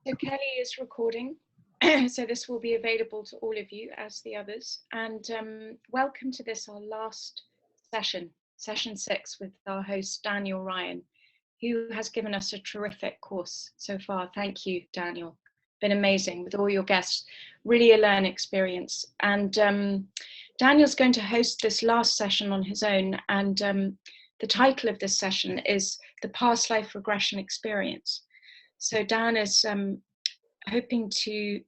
So Kelly is recording, so this will be available to all of you as the others. And welcome to this, our last session, session 6, with our host, Daniel Ryan, who has given us a terrific course so far. Thank you, Daniel. Been amazing with all your guests, really a learning experience. And Daniel's going to host this last session on his own. And the title of this session is The Past Life Regression Experience. So Dan is hoping to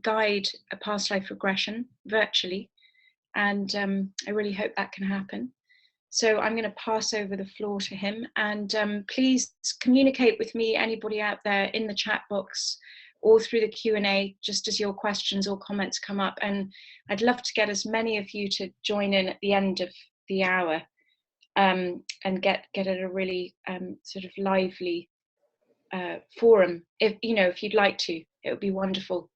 guide a past life regression virtually, and I really hope that can happen. So I'm going to pass over the floor to him, and please communicate with me, anybody out there, in the chat box or through the Q&A, just as your questions or comments come up. And I'd love to get as many of you to join in at the end of the hour and get at a really sort of lively forum, if you'd like to. It would be wonderful.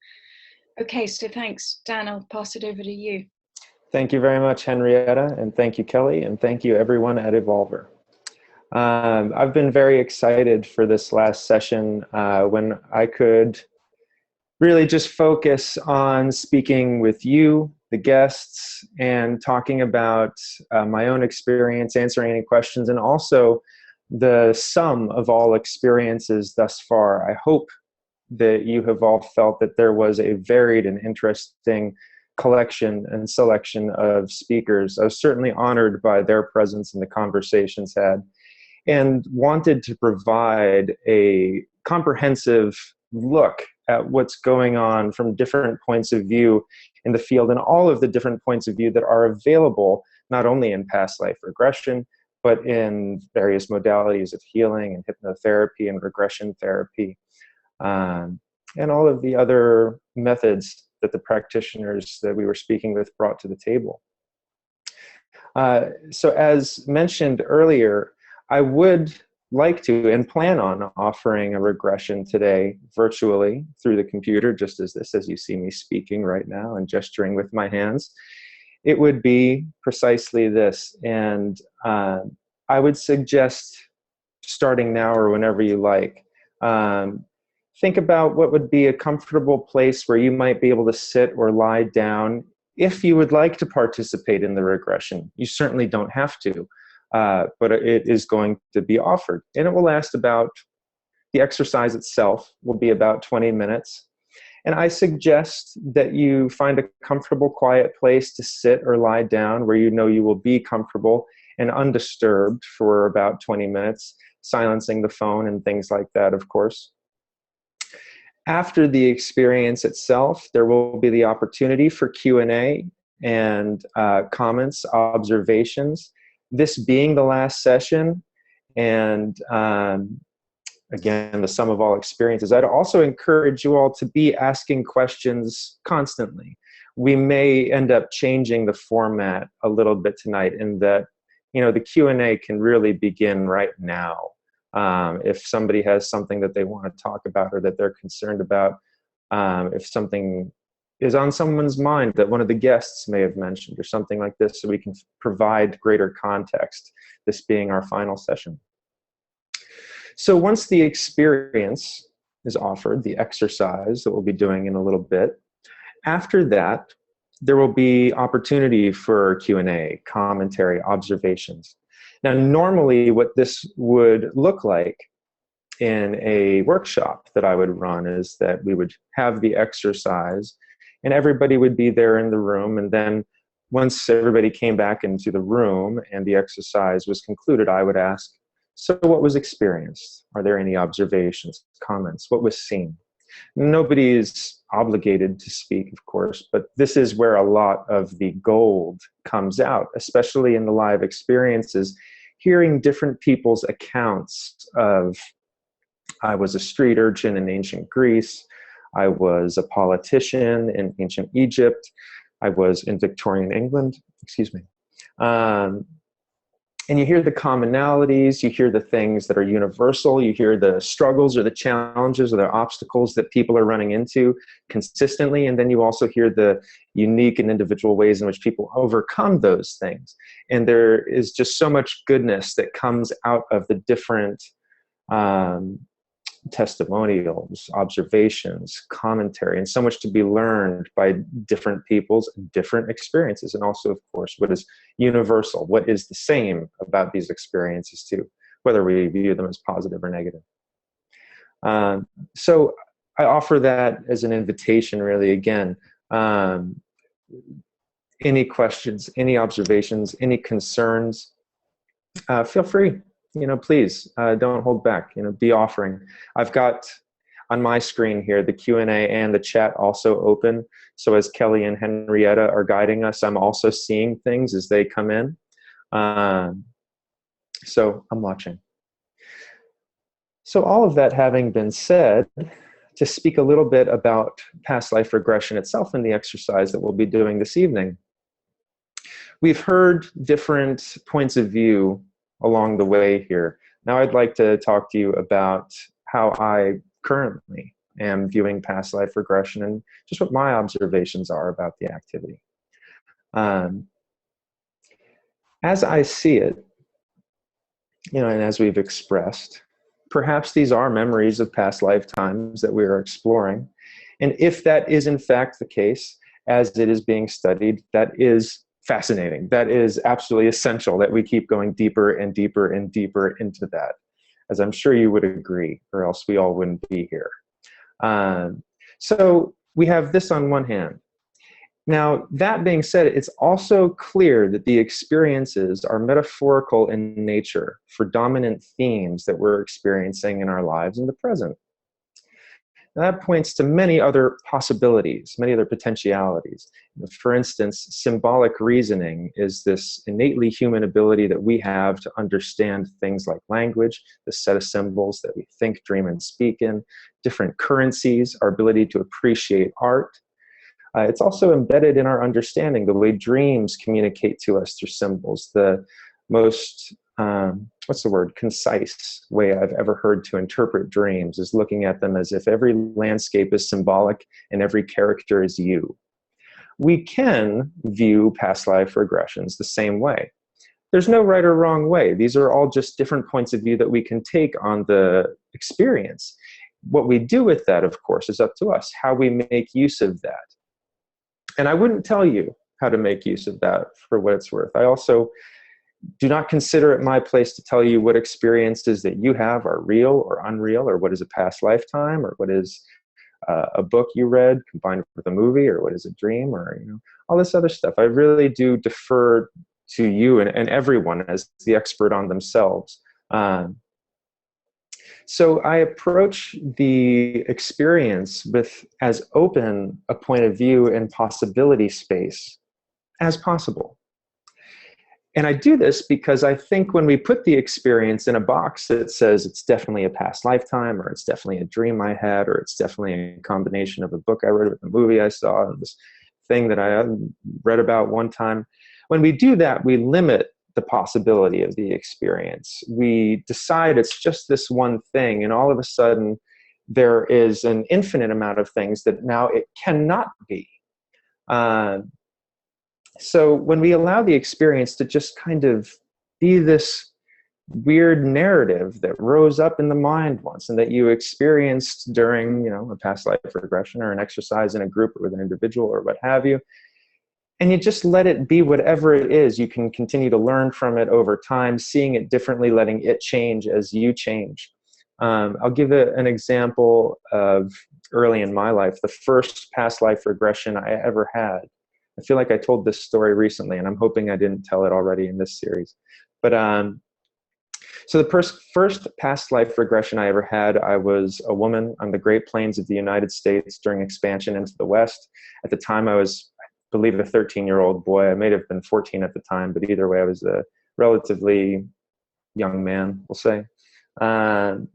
Okay, so thanks, Dan. I'll pass it over to you. Thank you very much, Henrietta, and thank you, Kelly, and thank you, everyone at Evolver. I've been very excited for this last session when I could really just focus on speaking with you, the guests, and talking about my own experience, answering any questions, and also the sum of all experiences thus far. I hope that you have all felt that there was a varied and interesting collection and selection of speakers. I was certainly honored by their presence in the conversations had, and wanted to provide a comprehensive look at what's going on from different points of view in the field, and all of the different points of view that are available, not only in past life regression, but in various modalities of healing and hypnotherapy and regression therapy, and all of the other methods that the practitioners that we were speaking with brought to the table. So as mentioned earlier, I would like to and plan on offering a regression today virtually through the computer, just as you see me speaking right now and gesturing with my hands. It would be precisely this, and I would suggest starting now or whenever you like. Think about what would be a comfortable place where you might be able to sit or lie down if you would like to participate in the regression. You certainly don't have to, but it is going to be offered. And it will last about, the exercise itself will be about 20 minutes. And I suggest that you find a comfortable, quiet place to sit or lie down where you know you will be comfortable and undisturbed for about 20 minutes, silencing the phone and things like that, of course. After the experience itself, there will be the opportunity for Q&A and comments, observations. This being the last session, and again, the sum of all experiences, I'd also encourage you all to be asking questions constantly. We may end up changing the format a little bit tonight, in that, the Q&A can really begin right now. If somebody has something that they want to talk about or that they're concerned about, if something is on someone's mind that one of the guests may have mentioned or something like this, so we can provide greater context, this being our final session. So once the experience is offered, the exercise that we'll be doing in a little bit, after that, there will be opportunity for Q&A, commentary, observations. Now, normally what this would look like in a workshop that I would run is that we would have the exercise and everybody would be there in the room, and then once everybody came back into the room and the exercise was concluded, I would ask, so what was experienced? Are there any observations, comments? What was seen? Nobody is obligated to speak, of course, but this is where a lot of the gold comes out, especially in the live experiences, hearing different people's accounts of, I was a street urchin in ancient Greece, I was a politician in ancient Egypt, I was in Victorian England, excuse me. And you hear the commonalities, you hear the things that are universal, you hear the struggles or the challenges or the obstacles that people are running into consistently, and then you also hear the unique and individual ways in which people overcome those things. And there is just so much goodness that comes out of the different testimonials, observations, commentary, and so much to be learned by different people's different experiences. And also, of course, what is universal, what is the same about these experiences too, whether we view them as positive or negative. So I offer that as an invitation, really, again. Any questions, any observations, any concerns, feel free, please, don't hold back, be offering. I've got on my screen here the Q&A and the chat also open. So as Kelly and Henrietta are guiding us, I'm also seeing things as they come in. So I'm watching. So all of that having been said, to speak a little bit about past life regression itself and the exercise that we'll be doing this evening. We've heard different points of view along the way here. Now I'd like to talk to you about how I currently am viewing past life regression and just what my observations are about the activity. As I see it, and as we've expressed, perhaps these are memories of past lifetimes that we are exploring. And if that is in fact the case, as it is being studied, that is fascinating. That is absolutely essential that we keep going deeper and deeper and deeper into that, as I'm sure you would agree, or else we all wouldn't be here. So we have this on one hand. Now, that being said, it's also clear that the experiences are metaphorical in nature for dominant themes that we're experiencing in our lives in the present. Now, that points to many other possibilities, many other potentialities. For instance, symbolic reasoning is this innately human ability that we have to understand things like language, the set of symbols that we think, dream, and speak in, different currencies, our ability to appreciate art. It's also embedded in our understanding, the way dreams communicate to us through symbols. The most, concise way I've ever heard to interpret dreams is looking at them as if every landscape is symbolic and every character is you. We can view past life regressions the same way. There's no right or wrong way. These are all just different points of view that we can take on the experience. What we do with that, of course, is up to us, how we make use of that. And I wouldn't tell you how to make use of that for what it's worth. I also do not consider it my place to tell you what experiences that you have are real or unreal, or what is a past lifetime, or what is a book you read combined with a movie, or what is a dream, or all this other stuff. I really do defer to you and everyone as the expert on themselves. So I approach the experience with as open a point of view and possibility space as possible. And I do this because I think when we put the experience in a box that says it's definitely a past lifetime, or it's definitely a dream I had, or it's definitely a combination of a book I read with a movie I saw, and this thing that I read about one time, when we do that, we limit the possibility of the experience. We decide it's just this one thing, and all of a sudden there is an infinite amount of things that now it cannot be. So when we allow the experience to just kind of be this weird narrative that rose up in the mind once and that you experienced during, a past life regression or an exercise in a group or with an individual or what have you, and you just let it be whatever it is, you can continue to learn from it over time, seeing it differently, letting it change as you change. I'll give an example of early in my life, the first past life regression I ever had. I feel like I told this story recently, and I'm hoping I didn't tell it already in this series. But so the first past life regression I ever had, I was a woman on the Great Plains of the United States during expansion into the West. At the time, I was, I believe, a 13-year-old boy. I may have been 14 at the time, but either way, I was a relatively young man, we'll say. And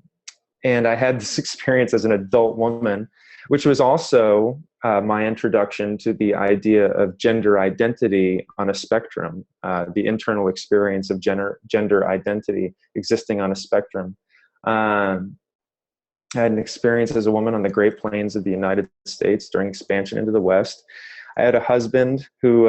I had this experience as an adult woman, which was also my introduction to the idea of gender identity on a spectrum, the internal experience of gender identity existing on a spectrum. I had an experience as a woman on the Great Plains of the United States during expansion into the West. I had a husband who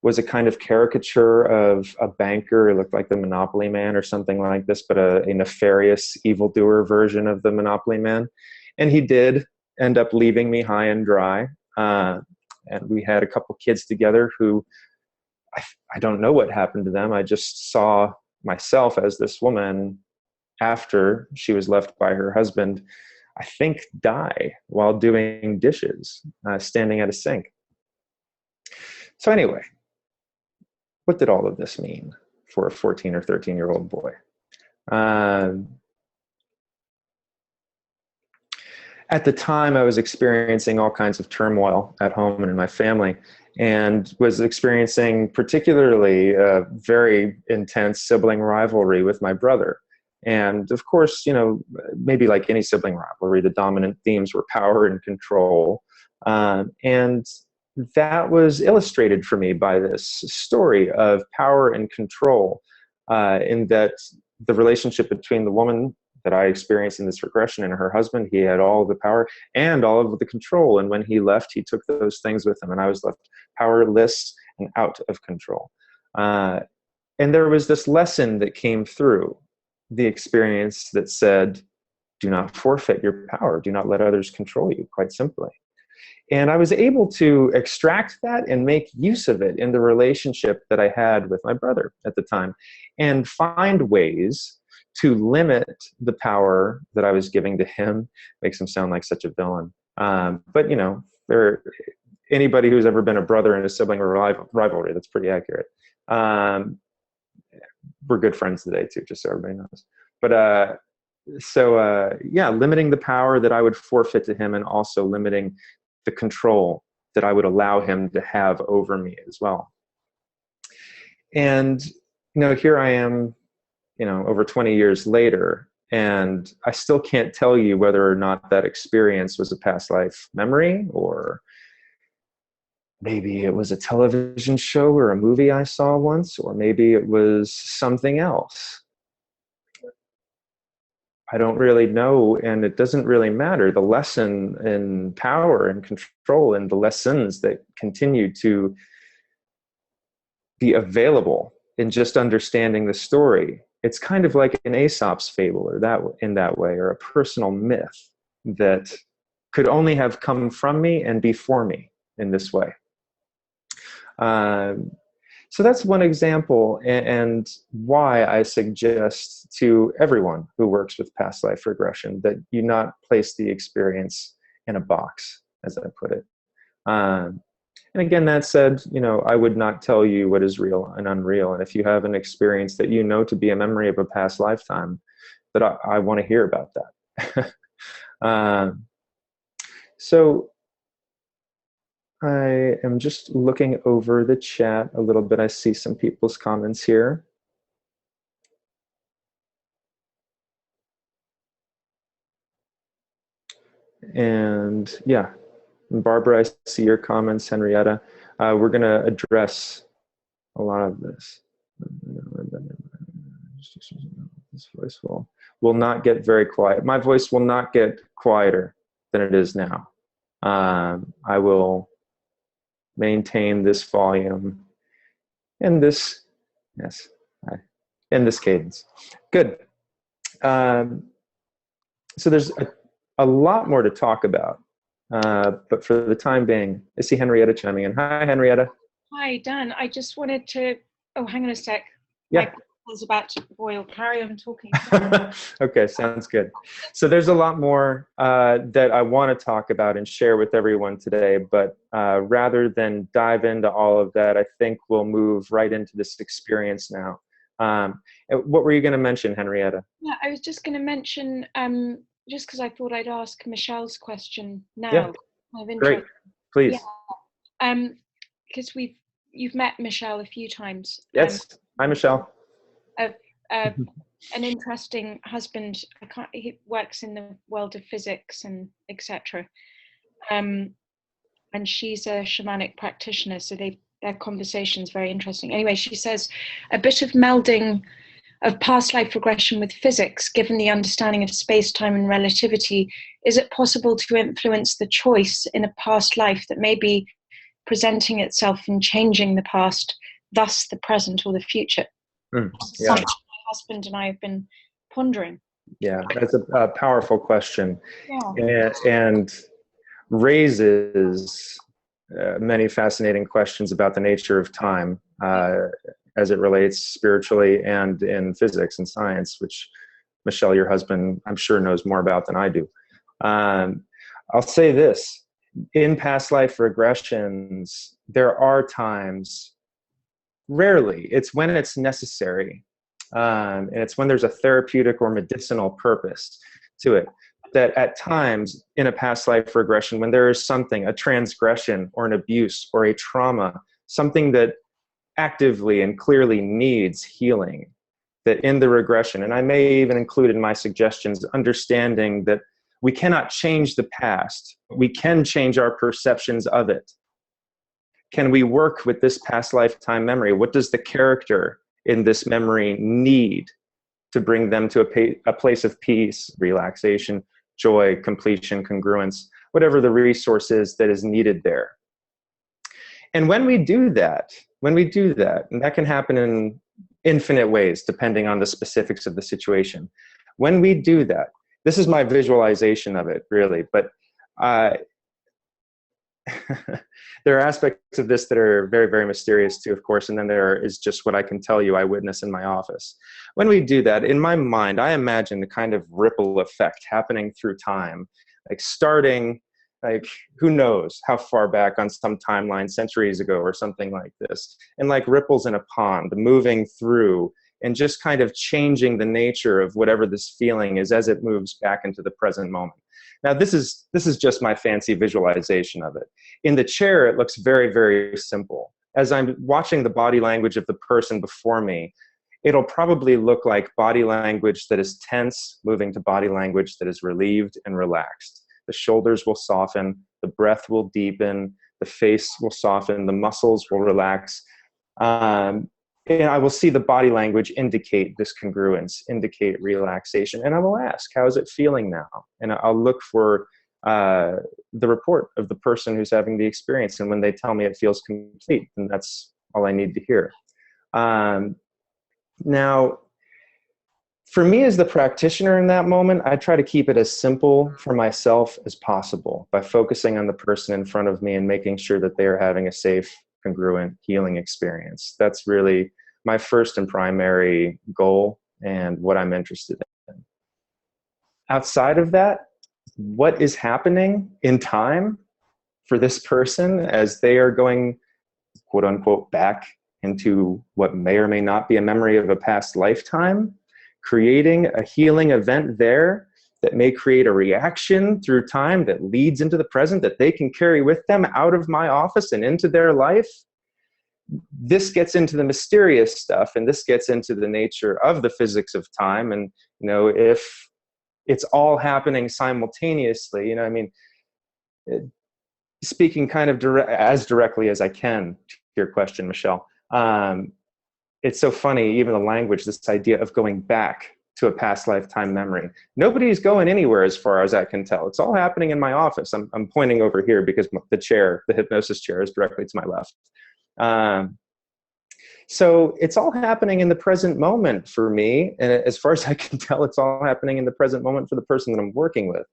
was a kind of caricature of a banker. It looked like the Monopoly Man or something like this, but a nefarious evildoer version of the Monopoly Man. And he did end up leaving me high and dry. And we had a couple kids together who, I don't know what happened to them. I just saw myself as this woman after she was left by her husband, I think, die while doing dishes, standing at a sink. So anyway, what did all of this mean for a 14 or 13-year-old boy? At the time, I was experiencing all kinds of turmoil at home and in my family, and was experiencing particularly a very intense sibling rivalry with my brother. And of course, you know, maybe like any sibling rivalry, the dominant themes were power and control. And that was illustrated for me by this story of power and control, in that the relationship between the woman that I experienced in this regression and her husband, he had all of the power and all of the control. And when he left, he took those things with him, and I was left powerless and out of control. And there was this lesson that came through the experience that said, do not forfeit your power. Do not let others control you, quite simply. And I was able to extract that and make use of it in the relationship that I had with my brother at the time, and find ways to limit the power that I was giving to him. Makes him sound like such a villain. But, you know, anybody who's ever been a brother in a sibling rivalry, that's pretty accurate. We're good friends today too, just so everybody knows. But yeah, limiting the power that I would forfeit to him, and also limiting the control that I would allow him to have over me as well. And, you know, here I am, you know, over 20 years later, and I still can't tell you whether or not that experience was a past life memory, or maybe it was a television show or a movie I saw once, or maybe it was something else. I don't really know, and it doesn't really matter. The lesson in power and control, and the lessons that continue to be available in just understanding the story, it's kind of like an Aesop's fable, or in that way, or a personal myth that could only have come from me and before me in this way. So that's one example, and why I suggest to everyone who works with past life regression that you not place the experience in a box, as I put it. And again, that said, you know, I would not tell you what is real and unreal. And if you have an experience that you know to be a memory of a past lifetime, that I want to hear about that. So I am just looking over the chat a little bit. I see some people's comments here. And yeah, Barbara, I see your comments. Henrietta, we're going to address a lot of this. This voice will not get very quiet. My voice will not get quieter than it is now. I will maintain this volume and this, yes, in this cadence. Good. So there's a lot more to talk about, but for the time being, I see Henrietta chiming in. Hi, Henrietta. Hi, Dan. I just wanted to, oh, hang on a sec. Yeah. My was about to boil. Carry on talking. Okay, sounds good. So there's a lot more that I want to talk about and share with everyone today, but rather than dive into all of that, I think we'll move right into this experience now. What were you going to mention, Henrietta? Yeah, I was just going to mention, just because I thought I'd ask Michelle's question now. Yeah. Kind of Great, please. Yeah. Because you've met Michelle a few times. Yes. Hi, Michelle. An interesting husband. He works in the world of physics and etc. And she's a shamanic practitioner, so their conversation's very interesting. Anyway, she says a bit of melding of past life regression with physics, given the understanding of space, time, and relativity. Is it possible to influence the choice in a past life that maybe presenting itself and changing the past, thus the present or the future. Yeah. Something my husband and I have been pondering. Yeah, that's a powerful question. Yeah. And raises many fascinating questions about the nature of time as it relates spiritually and in physics and science, which Michelle, your husband, I'm sure knows more about than I do. I'll say this, in past life regressions, there are times, rarely, it's when it's necessary, and it's when there's a therapeutic or medicinal purpose to it, that at times in a past life regression, when there is something, a transgression or an abuse or a trauma, something that actively and clearly needs healing, that in the regression, and I may even include in my suggestions, understanding that we cannot change the past, we can change our perceptions of it. Can we work with this past lifetime memory? What does the character in this memory need to bring them to a place of peace, relaxation, joy, completion, congruence, whatever the resource is that is needed there? And when we do that, and that can happen in infinite ways depending on the specifics of the situation. When we do that, this is my visualization of it, really, but there are aspects of this that are very, very mysterious too, of course, and then there is just what I can tell you I witness in my office. When we do that, in my mind, I imagine the kind of ripple effect happening through time, like starting, like, who knows how far back on some timeline, centuries ago or something like this, and like ripples in a pond, moving through and just kind of changing the nature of whatever this feeling is as it moves back into the present moment. Now, this is just my fancy visualization of it. In the chair, it looks very, very simple. As I'm watching the body language of the person before me, it'll probably look like body language that is tense, moving to body language that is relieved and relaxed. The shoulders will soften, the breath will deepen, the face will soften, the muscles will relax. And I will see the body language indicate this congruence, indicate relaxation. And I will ask, how is it feeling now? And I'll look for the report of the person who's having the experience. And when they tell me it feels complete, then that's all I need to hear. Now, for me as the practitioner in that moment, I try to keep it as simple for myself as possible by focusing on the person in front of me and making sure that they are having a safe, congruent healing experience. That's really my first and primary goal and what I'm interested in. Outside of that, what is happening in time for this person as they are going, quote unquote, back into what may or may not be a memory of a past lifetime, creating a healing event there that may create a reaction through time that leads into the present that they can carry with them out of my office and into their life. This gets into the mysterious stuff, and this gets into the nature of the physics of time. And, you know, if it's all happening simultaneously, you know, I mean, speaking kind of as directly as I can to your question, Michelle, it's so funny, even the language, this idea of going back to a past lifetime memory. Nobody's going anywhere as far as I can tell. It's all happening in my office. I'm pointing over here because the chair, the hypnosis chair, is directly to my left. So it's all happening in the present moment for me. And as far as I can tell, it's all happening in the present moment for the person that I'm working with.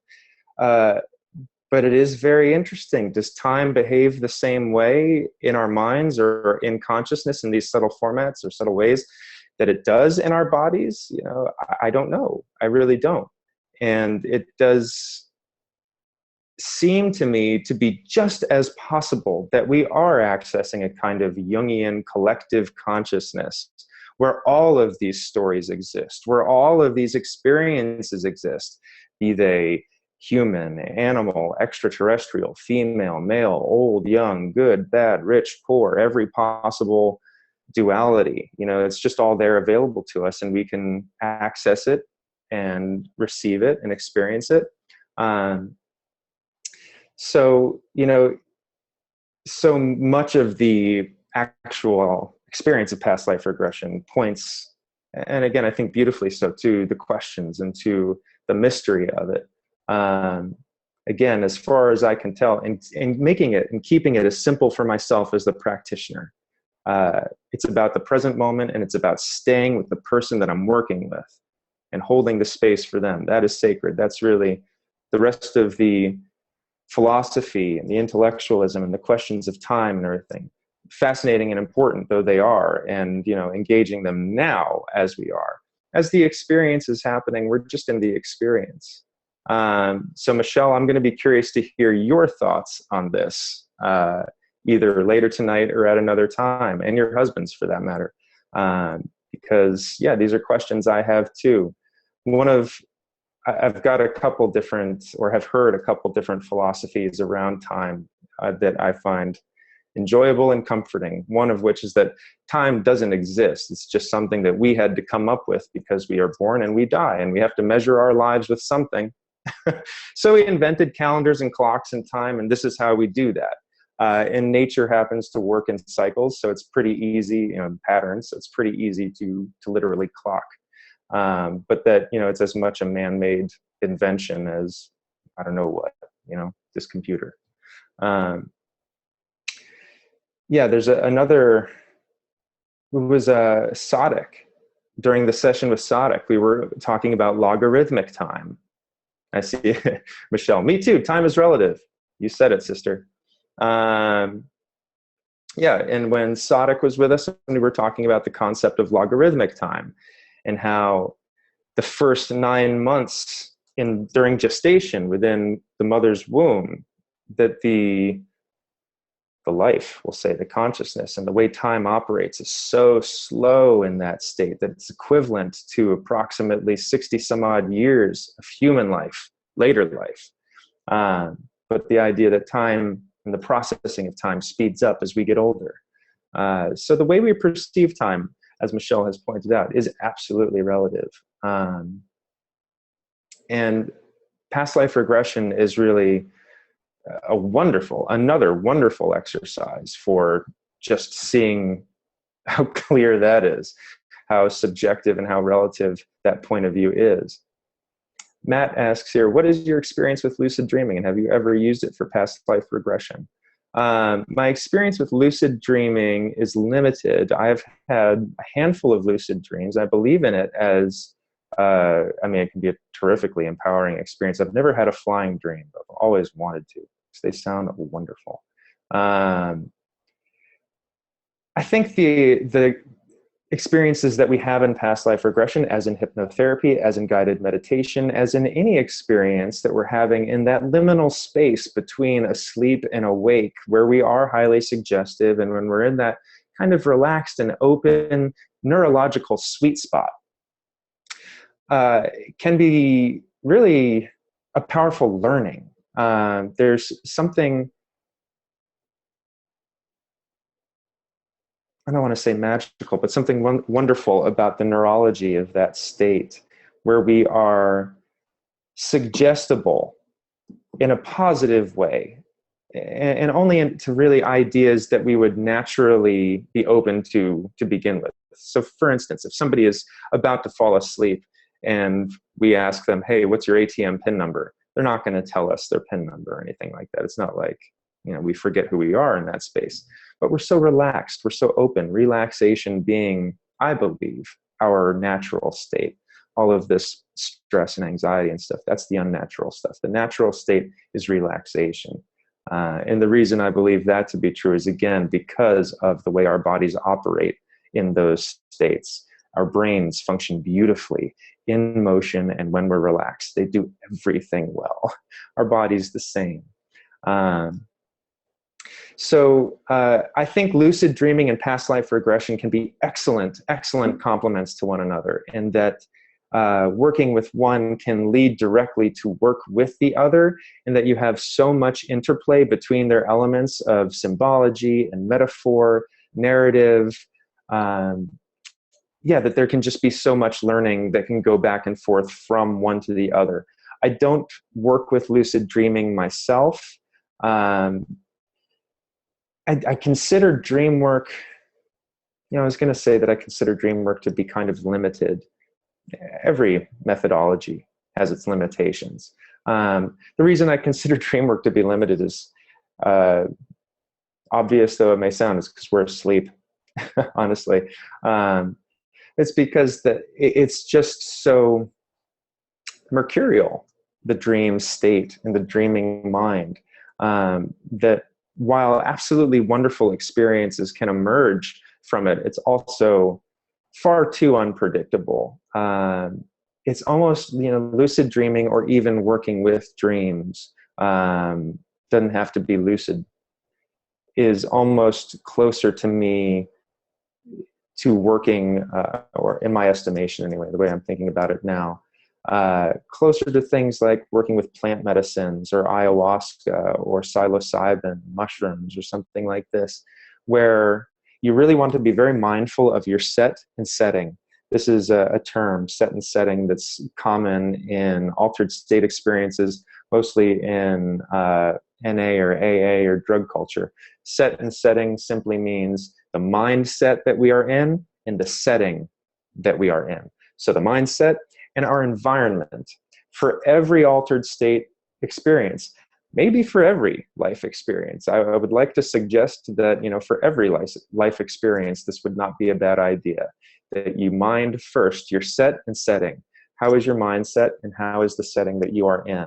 But it is very interesting. Does time behave the same way in our minds or in consciousness in these subtle formats or subtle ways that it does in our bodies? You know, I don't know. I really don't. And it does seem to me to be just as possible that we are accessing a kind of Jungian collective consciousness where all of these stories exist, where all of these experiences exist, be they human, animal, extraterrestrial, female, male, old, young, good, bad, rich, poor, every possible duality. You know, it's just all there available to us, and we can access it and receive it and experience it. So, you know, so much of the actual experience of past life regression points, and again, I think beautifully so, to the questions and to the mystery of it. again, as far as I can tell, and making it and keeping it as simple for myself as the practitioner. It's about the present moment, and it's about staying with the person that I'm working with and holding the space for them. That is sacred. That's really the rest of the philosophy and the intellectualism and the questions of time and everything. Fascinating and important though they are, and engaging them now as we are. As the experience is happening, we're just in the experience. So Michelle, I'm going to be curious to hear your thoughts on this, either later tonight or at another time, and your husband's for that matter. Because these are questions I have too. I've got a couple different, or have heard a couple different philosophies around time that I find enjoyable and comforting. One of which is that time doesn't exist. It's just something that we had to come up with because we are born and we die, and we have to measure our lives with something. So we invented calendars and clocks and time, and this is how we do that. And nature happens to work in cycles, so it's pretty easy, patterns, so it's pretty easy to literally clock. But that, it's as much a man-made invention as, I don't know what, this computer. There's another, it was Sadek. During the session with Sadek, we were talking about logarithmic time. I see Michelle, me too, time is relative. You said it, sister. And when Sadek was with us, we were talking about the concept of logarithmic time and how the first 9 months during gestation within the mother's womb, that the life, we'll say, the consciousness and the way time operates is so slow in that state that it's equivalent to approximately 60 some odd years of human life, later life. But the idea that time and the processing of time speeds up as we get older. So the way we perceive time, as Michelle has pointed out, is absolutely relative. And past life regression is really another wonderful exercise for just seeing how clear that is, how subjective and how relative that point of view is. Matt asks here, what is your experience with lucid dreaming, and have you ever used it for past life regression? My experience with lucid dreaming is limited. I've had a handful of lucid dreams. I believe in it as, it can be a terrifically empowering experience. I've never had a flying dream, but I've always wanted to. They sound wonderful. I think the experiences that we have in past life regression, as in hypnotherapy, as in guided meditation, as in any experience that we're having in that liminal space between asleep and awake, where we are highly suggestive, and when we're in that kind of relaxed and open neurological sweet spot, can be really a powerful learning. There's something, I don't want to say magical, but something wonderful about the neurology of that state, where we are suggestible in a positive way, and only to really ideas that we would naturally be open to begin with. So for instance, if somebody is about to fall asleep and we ask them, hey, what's your ATM PIN number? They're not going to tell us their PIN number or anything like that. It's not like, we forget who we are in that space. But we're so relaxed, we're so open, relaxation being, I believe, our natural state. All of this stress and anxiety and stuff, that's the unnatural stuff. The natural state is relaxation. And the reason I believe that to be true is, again, because of the way our bodies operate in those states. Our brains function beautifully in motion, and when we're relaxed, they do everything well. Our body's the same. So I think lucid dreaming and past life regression can be excellent complements to one another, and that working with one can lead directly to work with the other, and that you have so much interplay between their elements of symbology and metaphor, narrative, that there can just be so much learning that can go back and forth from one to the other. I don't work with lucid dreaming myself. I consider dream work, I was going to say that I consider dream work to be kind of limited. Every methodology has its limitations. The reason I consider dream work to be limited is, obvious though it may sound, is because we're asleep, honestly. It's because it's just so mercurial, the dream state and the dreaming mind, that while absolutely wonderful experiences can emerge from it, it's also far too unpredictable. It's almost, lucid dreaming or even working with dreams, doesn't have to be lucid, is almost closer to me to working, or in my estimation anyway, the way I'm thinking about it now, closer to things like working with plant medicines or ayahuasca or psilocybin mushrooms or something like this, where you really want to be very mindful of your set and setting. This is a term, set and setting, that's common in altered state experiences, mostly in NA or AA or drug culture. Set and setting simply means the mindset that we are in and the setting that we are in. So the mindset and our environment for every altered state experience, maybe for every life experience. I would like to suggest that, for every life experience, this would not be a bad idea, that you mind first your set and setting. How is your mindset and how is the setting that you are in?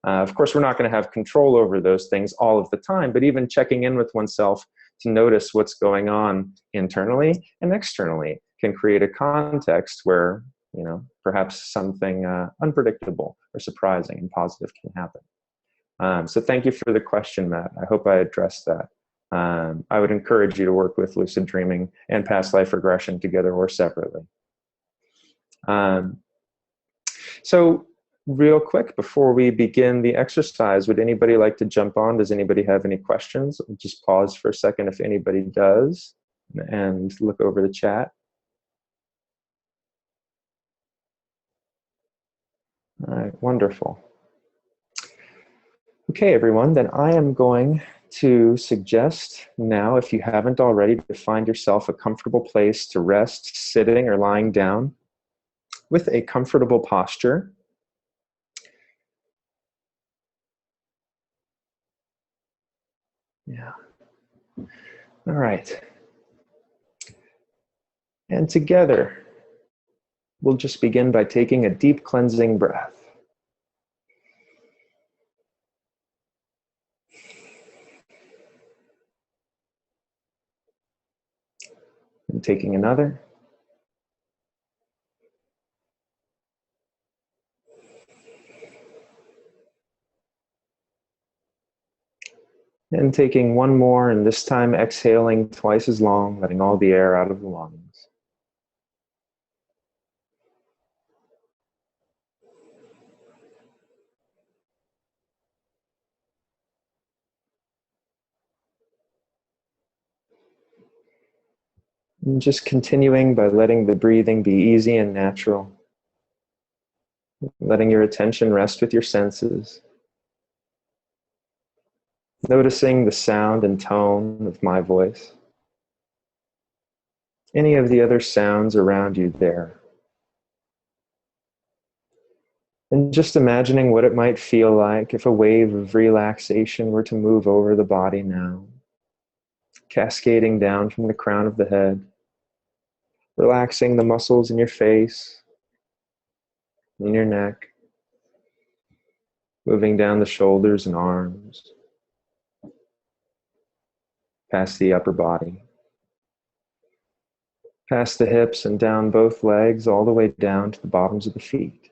Of course, we're not going to have control over those things all of the time, but even checking in with oneself to notice what's going on internally and externally can create a context where, perhaps something unpredictable or surprising and positive can happen. So thank you for the question, Matt. I hope I addressed that. I would encourage you to work with lucid dreaming and past life regression together or separately. So real quick, before we begin the exercise, would anybody like to jump on? Does anybody have any questions? I'll just pause for a second if anybody does and look over the chat. All right, wonderful. Okay, everyone, then I am going to suggest now, if you haven't already, to find yourself a comfortable place to rest, sitting or lying down with a comfortable posture. Yeah. All right. And together, we'll just begin by taking a deep cleansing breath. And taking another. And taking one more, and this time exhaling twice as long, letting all the air out of the lungs. And just continuing by letting the breathing be easy and natural. Letting your attention rest with your senses. Noticing the sound and tone of my voice. Any of the other sounds around you there. And just imagining what it might feel like if a wave of relaxation were to move over the body now, cascading down from the crown of the head, relaxing the muscles in your face, in your neck, moving down the shoulders and arms, past the upper body, past the hips and down both legs, all the way down to the bottoms of the feet.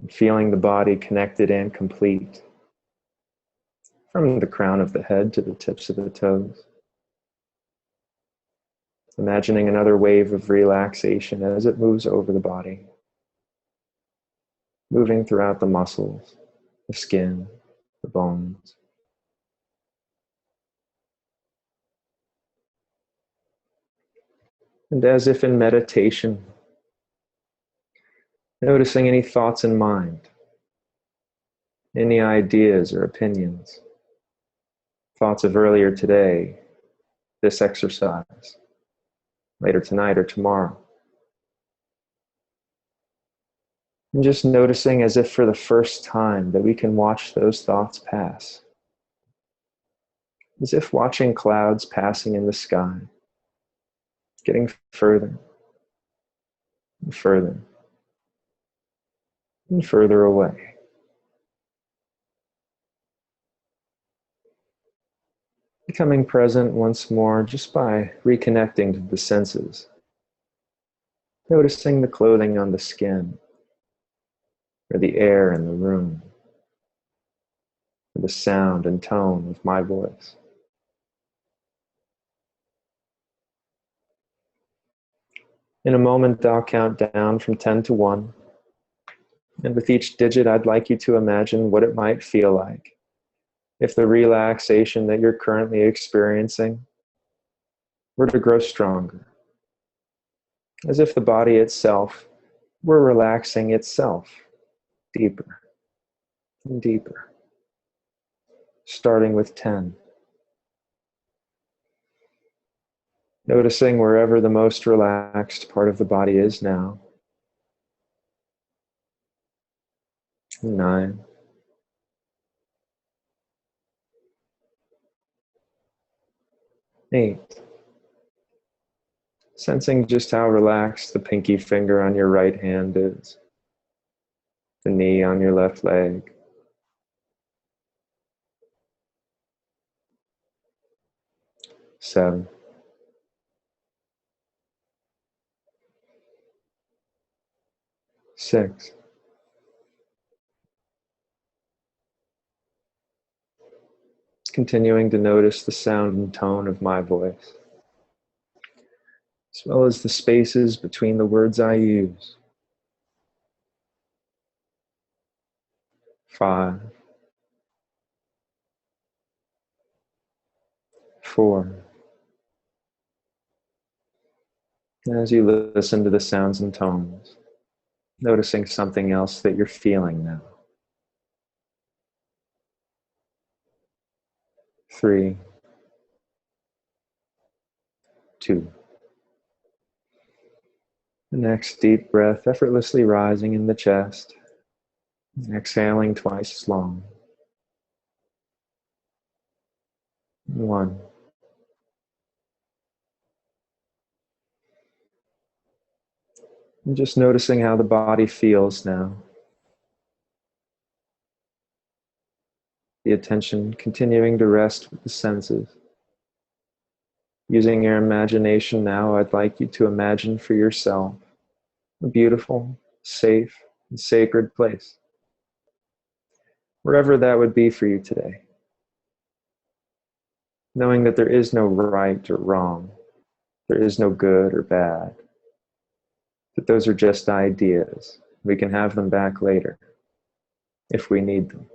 Feeling the body connected and complete from the crown of the head to the tips of the toes. Imagining another wave of relaxation as it moves over the body, moving throughout the muscles, the skin, the bones. And as if in meditation, noticing any thoughts in mind, any ideas or opinions, thoughts of earlier today, this exercise, later tonight or tomorrow. And just noticing as if for the first time that we can watch those thoughts pass. As if watching clouds passing in the sky, getting further and further and further away. Becoming present once more just by reconnecting to the senses. Noticing the clothing on the skin, or the air in the room, or the sound and tone of my voice. In a moment, I'll count down from 10 to 1. And with each digit, I'd like you to imagine what it might feel like if the relaxation that you're currently experiencing were to grow stronger. As if the body itself were relaxing itself deeper and deeper. Starting with 10. Noticing wherever the most relaxed part of the body is now. 9. 8. Sensing just how relaxed the pinky finger on your right hand is. The knee on your left leg. 7. 6. 'Continuing to notice the sound and tone of my voice, as well as the spaces between the words I use. 5. 4. As you listen to the sounds and tones, noticing something else that you're feeling now. 3. 2. The next deep breath effortlessly rising in the chest, and exhaling twice as long. 1. And just noticing how the body feels now. The attention continuing to rest with the senses. Using your imagination now, I'd like you to imagine for yourself a beautiful, safe, and sacred place. Wherever that would be for you today. Knowing that there is no right or wrong, there is no good or bad, that those are just ideas. We can have them back later, if we need them.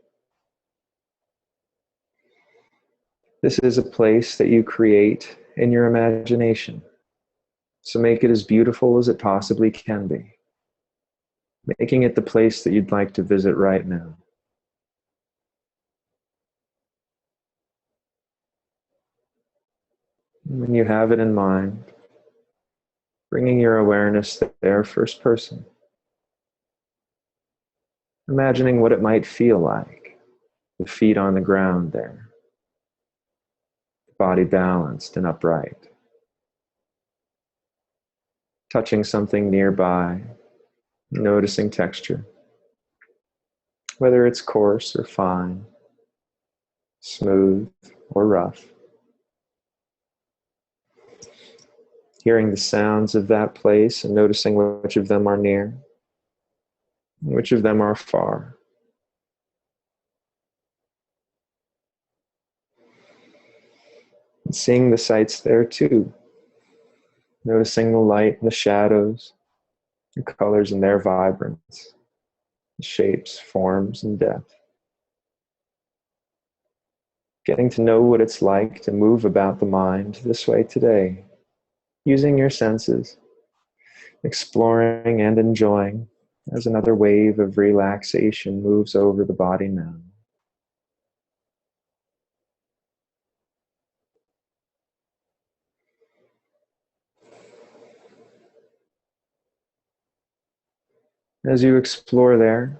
This is a place that you create in your imagination, so make it as beautiful as it possibly can be, making it the place that you'd like to visit right now. When you have it in mind, bringing your awareness there first person, imagining what it might feel like, the feet on the ground there, the body balanced and upright, touching something nearby, noticing texture, whether it's coarse or fine, smooth or rough. Hearing the sounds of that place and noticing which of them are near, and which of them are far. And seeing the sights there too, noticing the light and the shadows, the colors and their vibrance, the shapes, forms, and depth. Getting to know what it's like to move about the mind this way today, using your senses, exploring and enjoying as another wave of relaxation moves over the body now. As you explore there,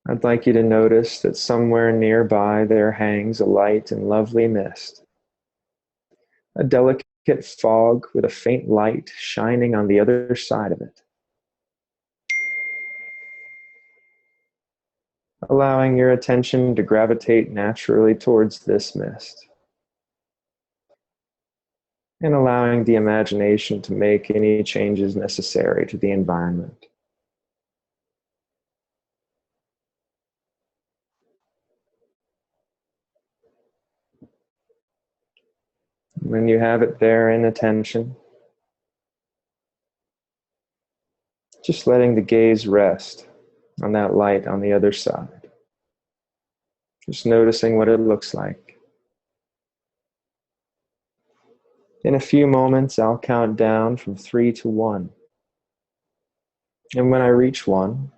I'd like you to notice that somewhere nearby there hangs a light and lovely mist, a delicate fog with a faint light shining on the other side of it. Allowing your attention to gravitate naturally towards this mist, and allowing the imagination to make any changes necessary to the environment. When you have it there in attention, just letting the gaze rest on that light on the other side. Just noticing what it looks like. In a few moments, I'll count down from 3 to 1. And when I reach 1,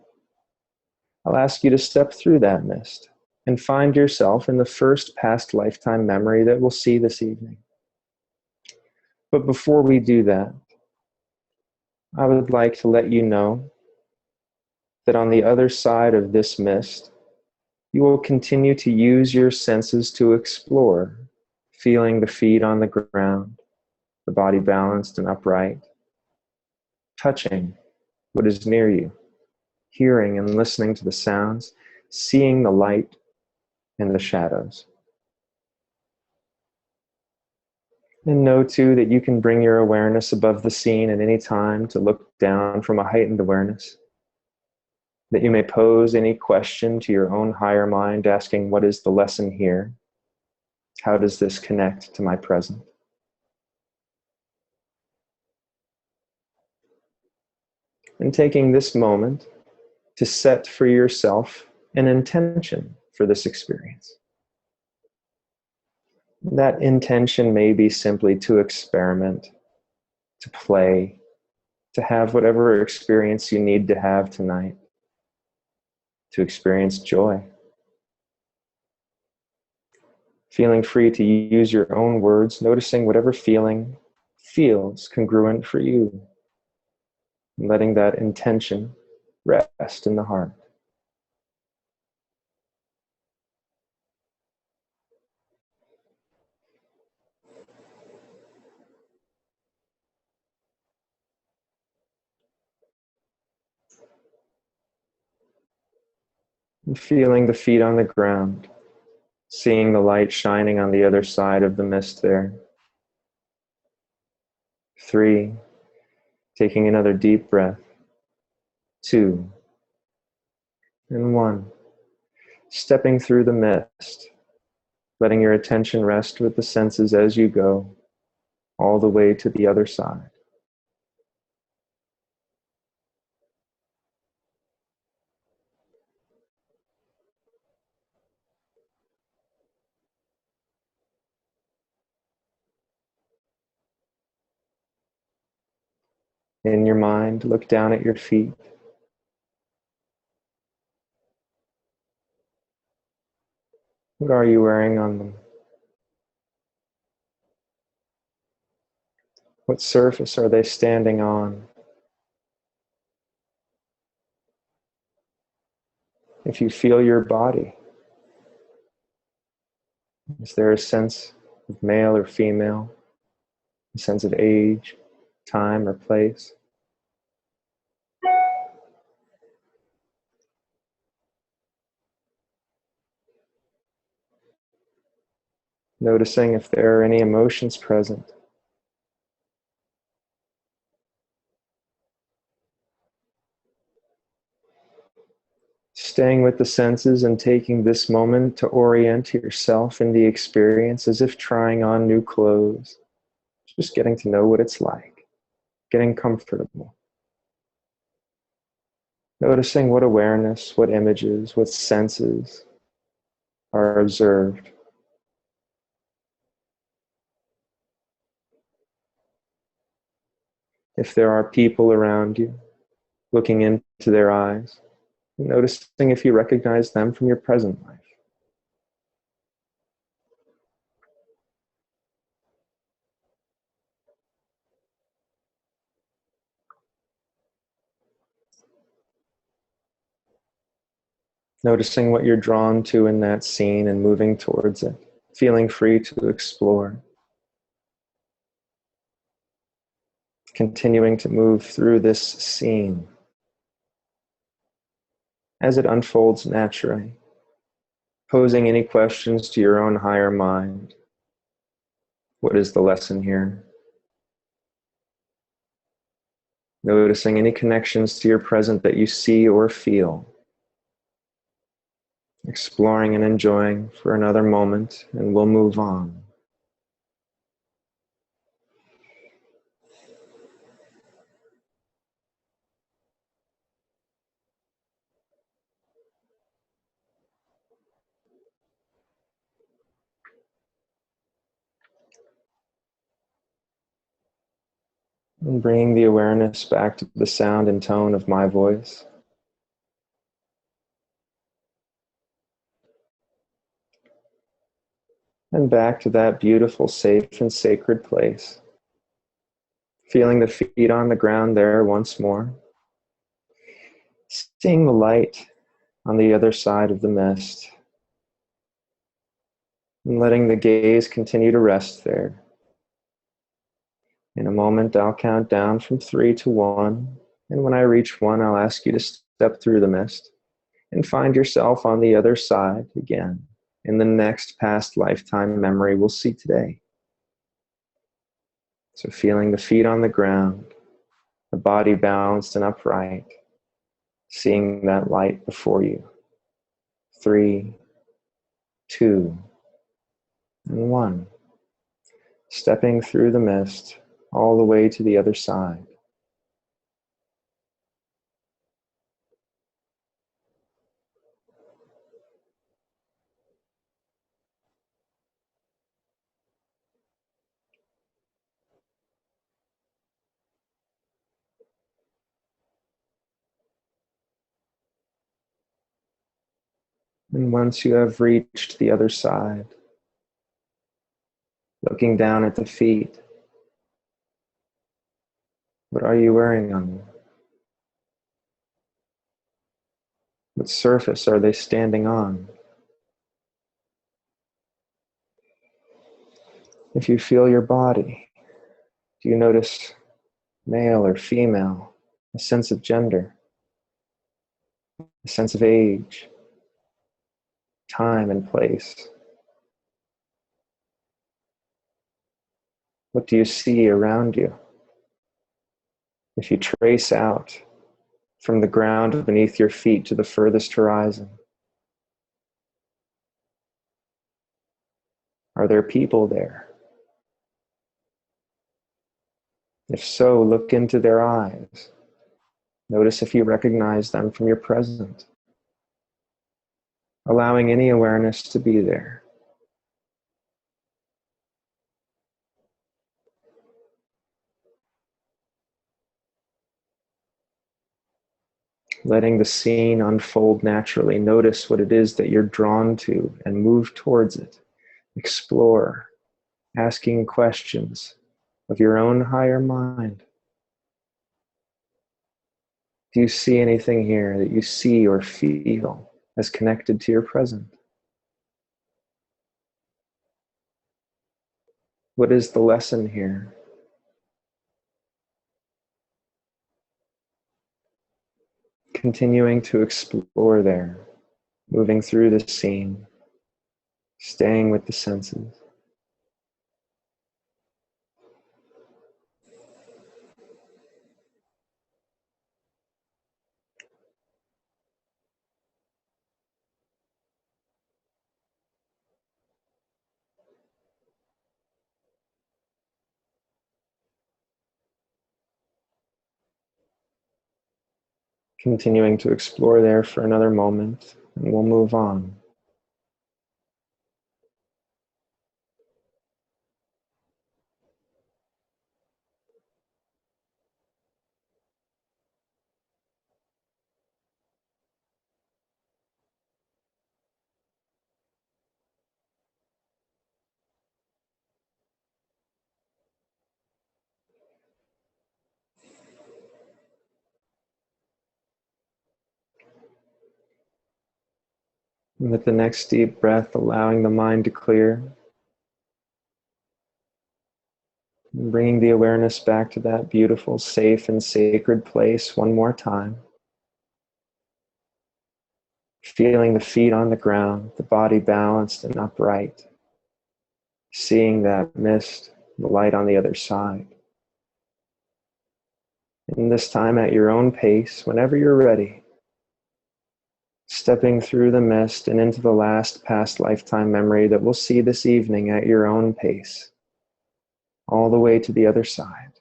I'll ask you to step through that mist and find yourself in the first past lifetime memory that we'll see this evening. But before we do that, I would like to let you know that on the other side of this mist, you will continue to use your senses to explore, feeling the feet on the ground, the body balanced and upright, touching what is near you, hearing and listening to the sounds, seeing the light and the shadows. And know too that you can bring your awareness above the scene at any time to look down from a heightened awareness. That you may pose any question to your own higher mind, asking, what is the lesson here? How does this connect to my present? And taking this moment to set for yourself an intention for this experience. That intention may be simply to experiment, to play, to have whatever experience you need to have tonight, to experience joy. Feeling free to use your own words, noticing whatever feeling feels congruent for you, and letting that intention rest in the heart. And feeling the feet on the ground, seeing the light shining on the other side of the mist there. 3, taking another deep breath. 2, and 1. Stepping through the mist, letting your attention rest with the senses as you go, all the way to the other side. In your mind, look down at your feet. What are you wearing on them? What surface are they standing on? If you feel your body, is there a sense of male or female, a sense of age, time, or place? Noticing if there are any emotions present. Staying with the senses and taking this moment to orient yourself in the experience as if trying on new clothes. Just getting to know what it's like, getting comfortable. Noticing what awareness, what images, what senses are observed. If there are people around you, looking into their eyes, noticing if you recognize them from your present life. Noticing what you're drawn to in that scene and moving towards it, feeling free to explore. Continuing to move through this scene as it unfolds naturally, posing any questions to your own higher mind. What is the lesson here? Noticing any connections to your present that you see or feel. Exploring and enjoying for another moment, and we'll move on. And bringing the awareness back to the sound and tone of my voice. And back to that beautiful, safe, and sacred place. Feeling the feet on the ground there once more. Seeing the light on the other side of the mist. And letting the gaze continue to rest there. In a moment, I'll count down from 3 to 1. And when I reach 1, I'll ask you to step through the mist and find yourself on the other side again in the next past lifetime memory we'll see today. So feeling the feet on the ground, the body balanced and upright, seeing that light before you. 3, 2, and 1. Stepping through the mist all the way to the other side. And once you have reached the other side, looking down at the feet, what are you wearing on you? What surface are they standing on? If you feel your body, do you notice male or female, a sense of gender, a sense of age, time and place? What do you see around you? If you trace out from the ground beneath your feet to the furthest horizon, are there people there? If so, look into their eyes. Notice if you recognize them from your present, allowing any awareness to be there. Letting the scene unfold naturally. Notice what it is that you're drawn to and move towards it. Explore, asking questions of your own higher mind. Do you see anything here that you see or feel as connected to your present? What is the lesson here? Continuing to explore there, moving through the scene, staying with the senses. Continuing to explore there for another moment, and we'll move on. And with the next deep breath, allowing the mind to clear, and bringing the awareness back to that beautiful, safe, and sacred place one more time. Feeling the feet on the ground, the body balanced and upright. Seeing that mist, the light on the other side. And this time at your own pace, whenever you're ready, stepping through the mist and into the last past lifetime memory that we'll see this evening at your own pace, all the way to the other side.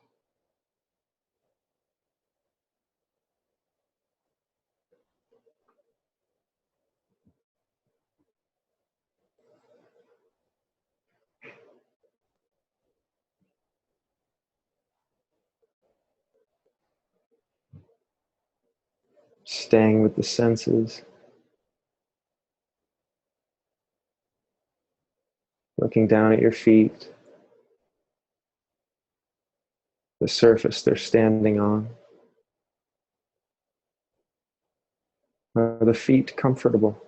Staying with the senses, looking down at your feet, the surface they're standing on. Are the feet comfortable?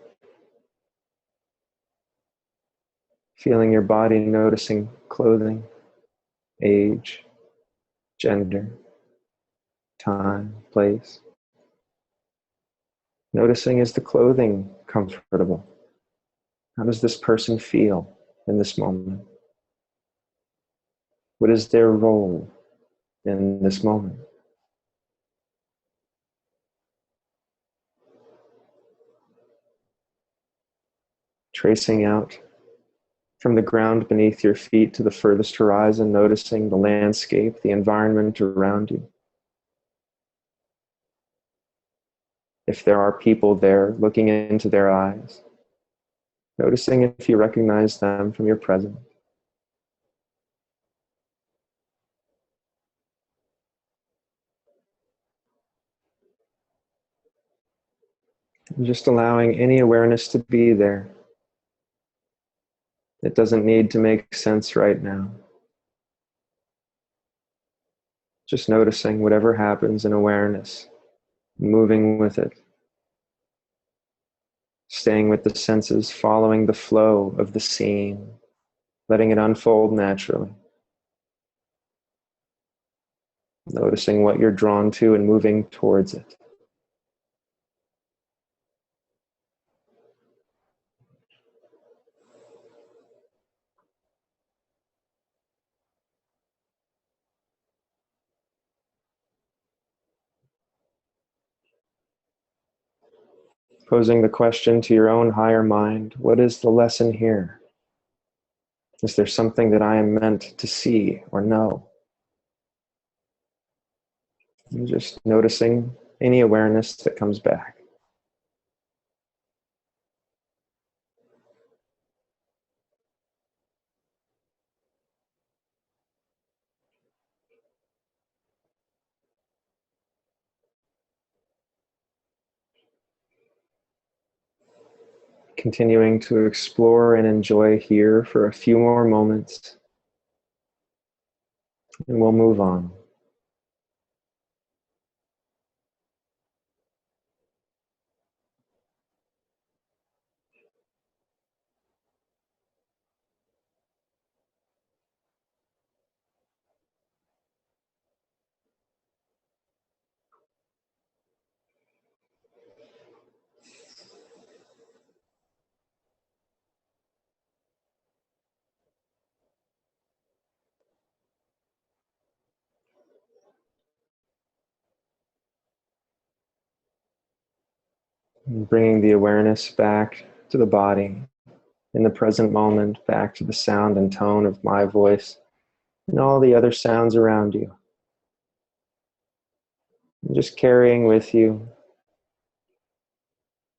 Feeling your body, noticing clothing, age, gender, time, place. Noticing, is the clothing comfortable? How does this person feel in this moment? What is their role in this moment? Tracing out from the ground beneath your feet to the furthest horizon, noticing the landscape, the environment around you. If there are people there, looking into their eyes, noticing if you recognize them from your present. And just allowing any awareness to be there. It doesn't need to make sense right now. Just noticing whatever happens in awareness, moving with it. Staying with the senses, following the flow of the scene, letting it unfold naturally. Noticing what you're drawn to and moving towards it. Posing the question to your own higher mind, what is the lesson here? Is there something that I am meant to see or know? And just noticing any awareness that comes back. Continuing to explore and enjoy here for a few more moments, and we'll move on. And bringing the awareness back to the body, in the present moment, back to the sound and tone of my voice and all the other sounds around you. And just carrying with you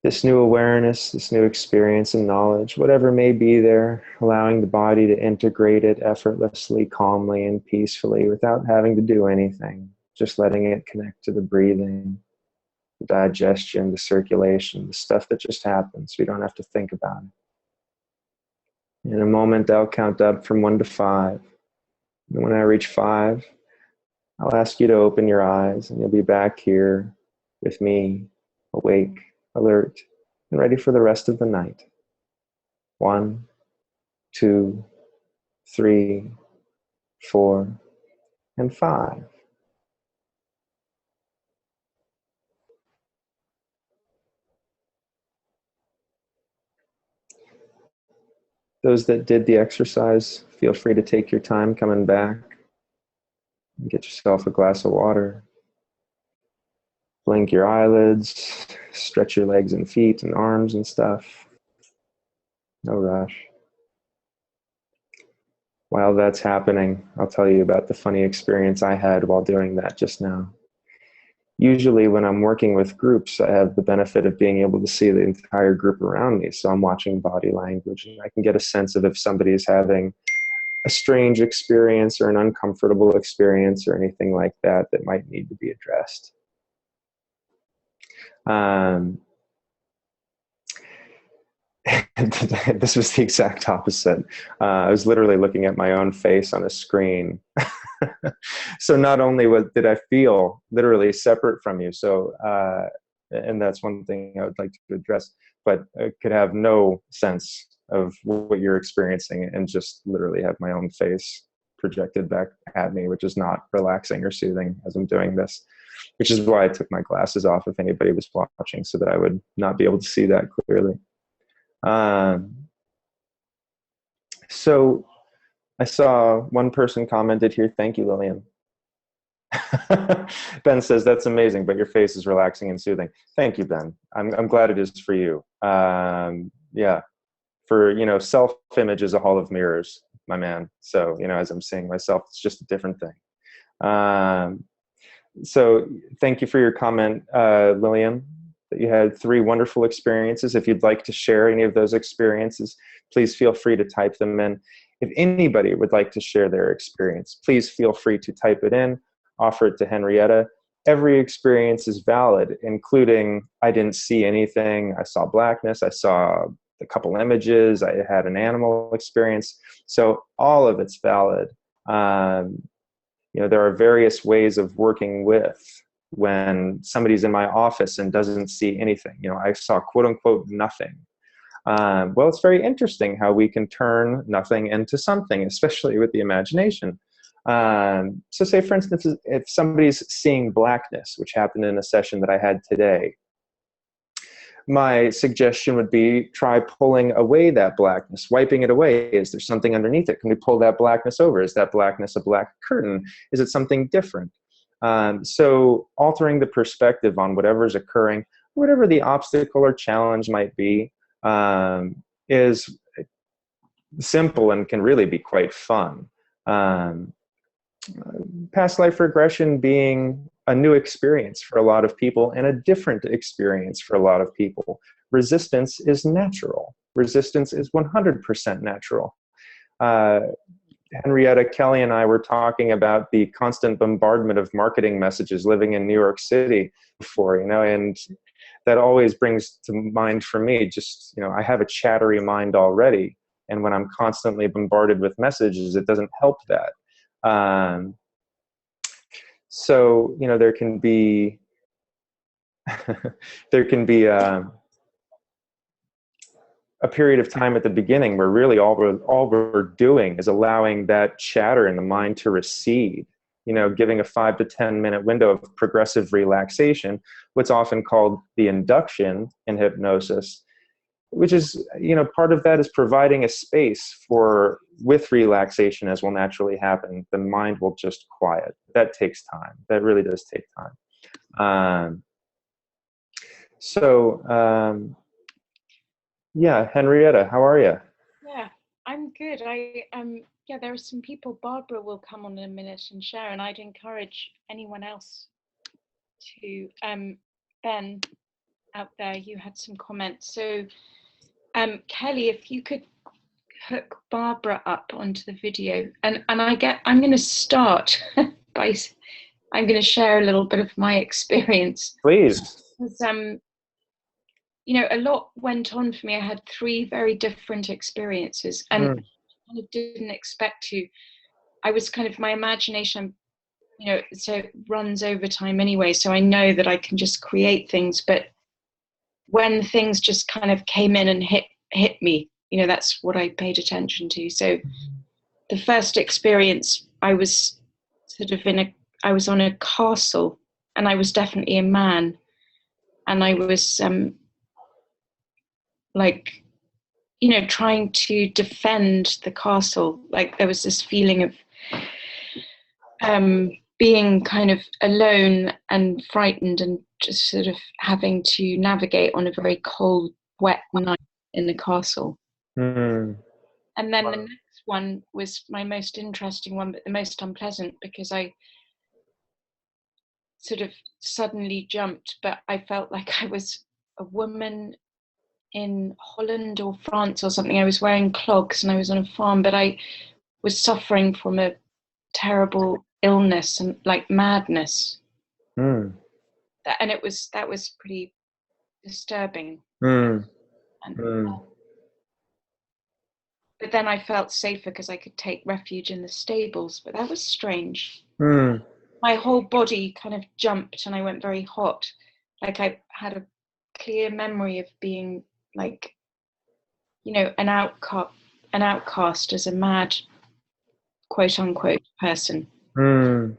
this new awareness, this new experience and knowledge, whatever may be there, allowing the body to integrate it effortlessly, calmly, and peacefully without having to do anything, just letting it connect to the breathing, the digestion, the circulation, the stuff that just happens. We don't have to think about it. In a moment, I'll count up from 1 to 5. And when I reach 5, I'll ask you to open your eyes, and you'll be back here with me, awake, alert, and ready for the rest of the night. 1, 2, 3, 4, and 5. Those that did the exercise, feel free to take your time coming back and get yourself a glass of water. Blink your eyelids, stretch your legs and feet and arms and stuff. No rush. While that's happening, I'll tell you about the funny experience I had while doing that just now. Usually when I'm working with groups, I have the benefit of being able to see the entire group around me. So I'm watching body language and I can get a sense of if somebody is having a strange experience or an uncomfortable experience or anything like that that might need to be addressed. This was the exact opposite. I was literally looking at my own face on a screen. So not only did I feel literally separate from you, so and that's one thing I would like to address, but I could have no sense of what you're experiencing and just literally have my own face projected back at me, which is not relaxing or soothing as I'm doing this, which is why I took my glasses off if anybody was watching, so that I would not be able to see that clearly. So I saw one person commented here, "Thank you, Lillian." Ben says, "That's amazing, but your face is relaxing and soothing." Thank you, Ben. I'm glad it is for you. Yeah, for, self-image is a hall of mirrors, my man. So, as I'm seeing myself, it's just a different thing. So thank you for your comment, Lillian, that you had 3 wonderful experiences. If you'd like to share any of those experiences, please feel free to type them in. If anybody would like to share their experience, please feel free to type it in, offer it to Henrietta. Every experience is valid, including I didn't see anything, I saw blackness, I saw a couple images, I had an animal experience. So all of it's valid. There are various ways of working with when somebody's in my office and doesn't see anything. I saw quote unquote nothing. Well, it's very interesting how we can turn nothing into something, especially with the imagination. So say, for instance, if somebody's seeing blackness, which happened in a session that I had today, my suggestion would be try pulling away that blackness, wiping it away. Is there something underneath it? Can we pull that blackness over? Is that blackness a black curtain? Is it something different? So altering the perspective on whatever's occurring, whatever the obstacle or challenge might be, is simple and can really be quite fun. Past life regression being a new experience for a lot of people and a different experience for a lot of people. Resistance is natural. Resistance is 100% natural. Henrietta, Kelly, and I were talking about the constant bombardment of marketing messages living in New York City before, and that always brings to mind for me just, I have a chattery mind already. And when I'm constantly bombarded with messages, it doesn't help that. So, there can be a period of time at the beginning where really all we're doing is allowing that chatter in the mind to recede, giving a 5 to 10 minute window of progressive relaxation, what's often called the induction in hypnosis, which is, part of that is providing a space with relaxation, as will naturally happen. The mind will just quiet. That takes time. That really does take time. Yeah, Henrietta, how are you? Yeah, I'm good. There are some people. Barbara will come on in a minute and share, and I'd encourage anyone else to. Ben, out there, you had some comments. So, Kelly, if you could hook Barbara up onto the video, and I'm going to start by. I'm going to share a little bit of my experience. Please. Because, a lot went on for me. I had 3 very different experiences, and I kind of didn't expect to. I was my imagination, so it runs over time anyway, so I know that I can just create things, but when things just kind of came in and hit me, you know, that's what I paid attention to. So the first experience, I was sort of I was on a castle, and I was definitely a man, and I was like, you know, trying to defend the castle. Like there was this feeling of being kind of alone and frightened, and just sort of having to navigate on a very cold, wet night in the castle. Mm. And then the next one was my most interesting one, but the most unpleasant, because I sort of suddenly jumped, but I felt like I was a woman in Holland or France or something. I was wearing clogs and I was on a farm, but I was suffering from a terrible illness and like madness. Mm. And that was pretty disturbing. Mm. And, Mm. but then I felt safer because I could take refuge in the stables, but that was strange. Mm. My whole body kind of jumped and I went very hot. Like I had a clear memory of being like, you know, an outcast as a mad, quote unquote, person. Mm.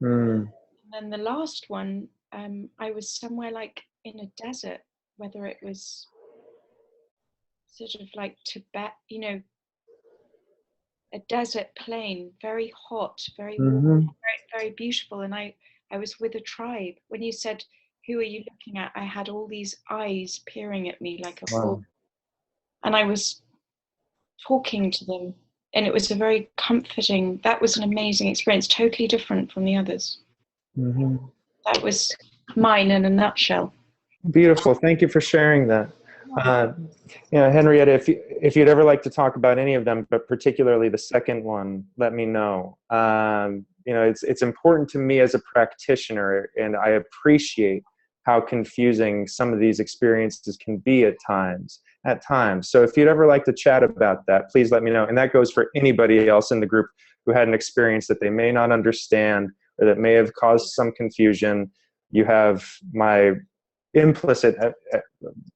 Mm. And then the last one, I was somewhere like in a desert, whether it was sort of like Tibet, you know, a desert plain, very hot, very warm, Mm-hmm. very, very beautiful. And I was with a tribe. When you said, who are you looking at? I had all these eyes peering at me like a fool. And I was talking to them. And it was a very comforting, that was an amazing experience, totally different from the others. Mm-hmm. That was mine in a nutshell. Beautiful. Thank you for sharing that. You know, Henrietta, if you'd ever like to talk about any of them, but particularly the second one, let me know. You know, it's important to me as a practitioner, and I appreciate how confusing some of these experiences can be at times. So if you'd ever like to chat about that, please let me know. And that goes for anybody else in the group who had an experience that they may not understand or that may have caused some confusion. You have my implicit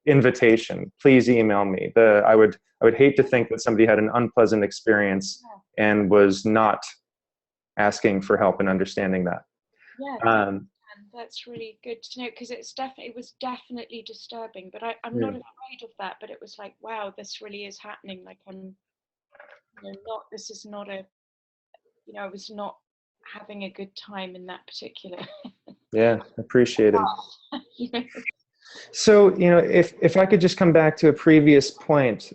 invitation. Please email me. I would hate to think that somebody had an unpleasant experience and was not asking for help in understanding that. Yeah, that's really good to know, because it was definitely disturbing, but I'm not afraid of that. But it was like, wow, this really is happening. Like this is not a, you know, I was not having a good time in that particular. Yeah, appreciate it. You know? So, you know, if I could just come back to a previous point,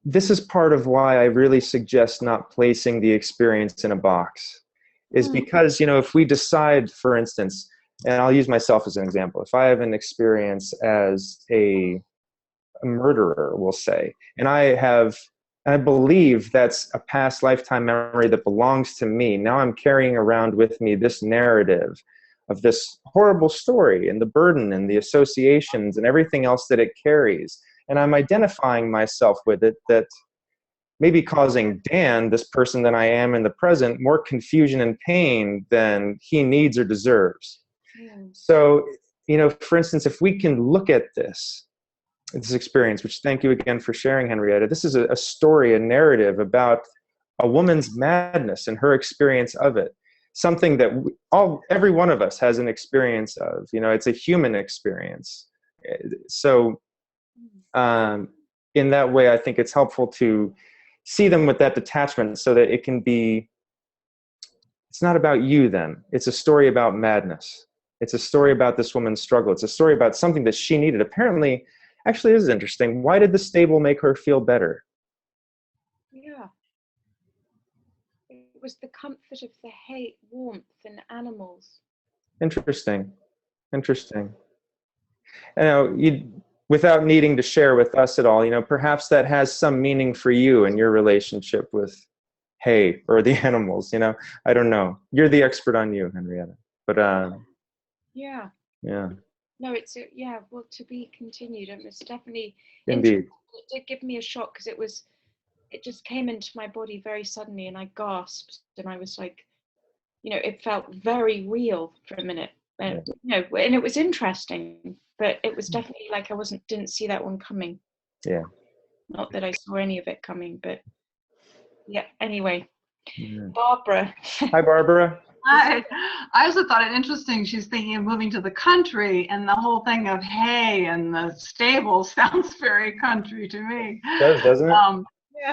this is part of why I really suggest not placing the experience in a box, is because, you know, if we decide, for instance, and I'll use myself as an example, if I have an experience as a murderer, we'll say, and I believe that's a past lifetime memory that belongs to me. Now I'm carrying around with me this narrative of this horrible story and the burden and the associations and everything else that it carries. And I'm identifying myself with it, that maybe causing Dan, this person that I am in the present, more confusion and pain than he needs or deserves. So, you know, for instance, if we can look at this experience, which thank you again for sharing, Henrietta. This is a story, a narrative about a woman's madness and her experience of it. Something that every one of us has an experience of. You know, it's a human experience. So in that way, I think it's helpful to see them with that detachment so that it can be, it's not about you then. It's a story about madness. It's a story about this woman's struggle. It's a story about something that she needed. Apparently, actually, this is interesting. Why did the stable make her feel better? Yeah. It was the comfort of the warmth and animals. Interesting. Interesting. You know, without needing to share with us at all, you know, perhaps that has some meaning for you in your relationship with hay or the animals, you know. I don't know. You're the expert on you, Henrietta. But yeah. No, it's well, to be continued. It was definitely indeed. It did give me a shock, because it just came into my body very suddenly, and I gasped, and I was like, you know, it felt very real for a minute, you know, and it was interesting. but it was definitely like didn't see that one coming. Yeah. Not that I saw any of it coming, but yeah. Anyway, Yeah. Barbara. Hi, Barbara. I also thought it interesting. She's thinking of moving to the country, and the whole thing of hay and the stable sounds very country to me. It does, doesn't it?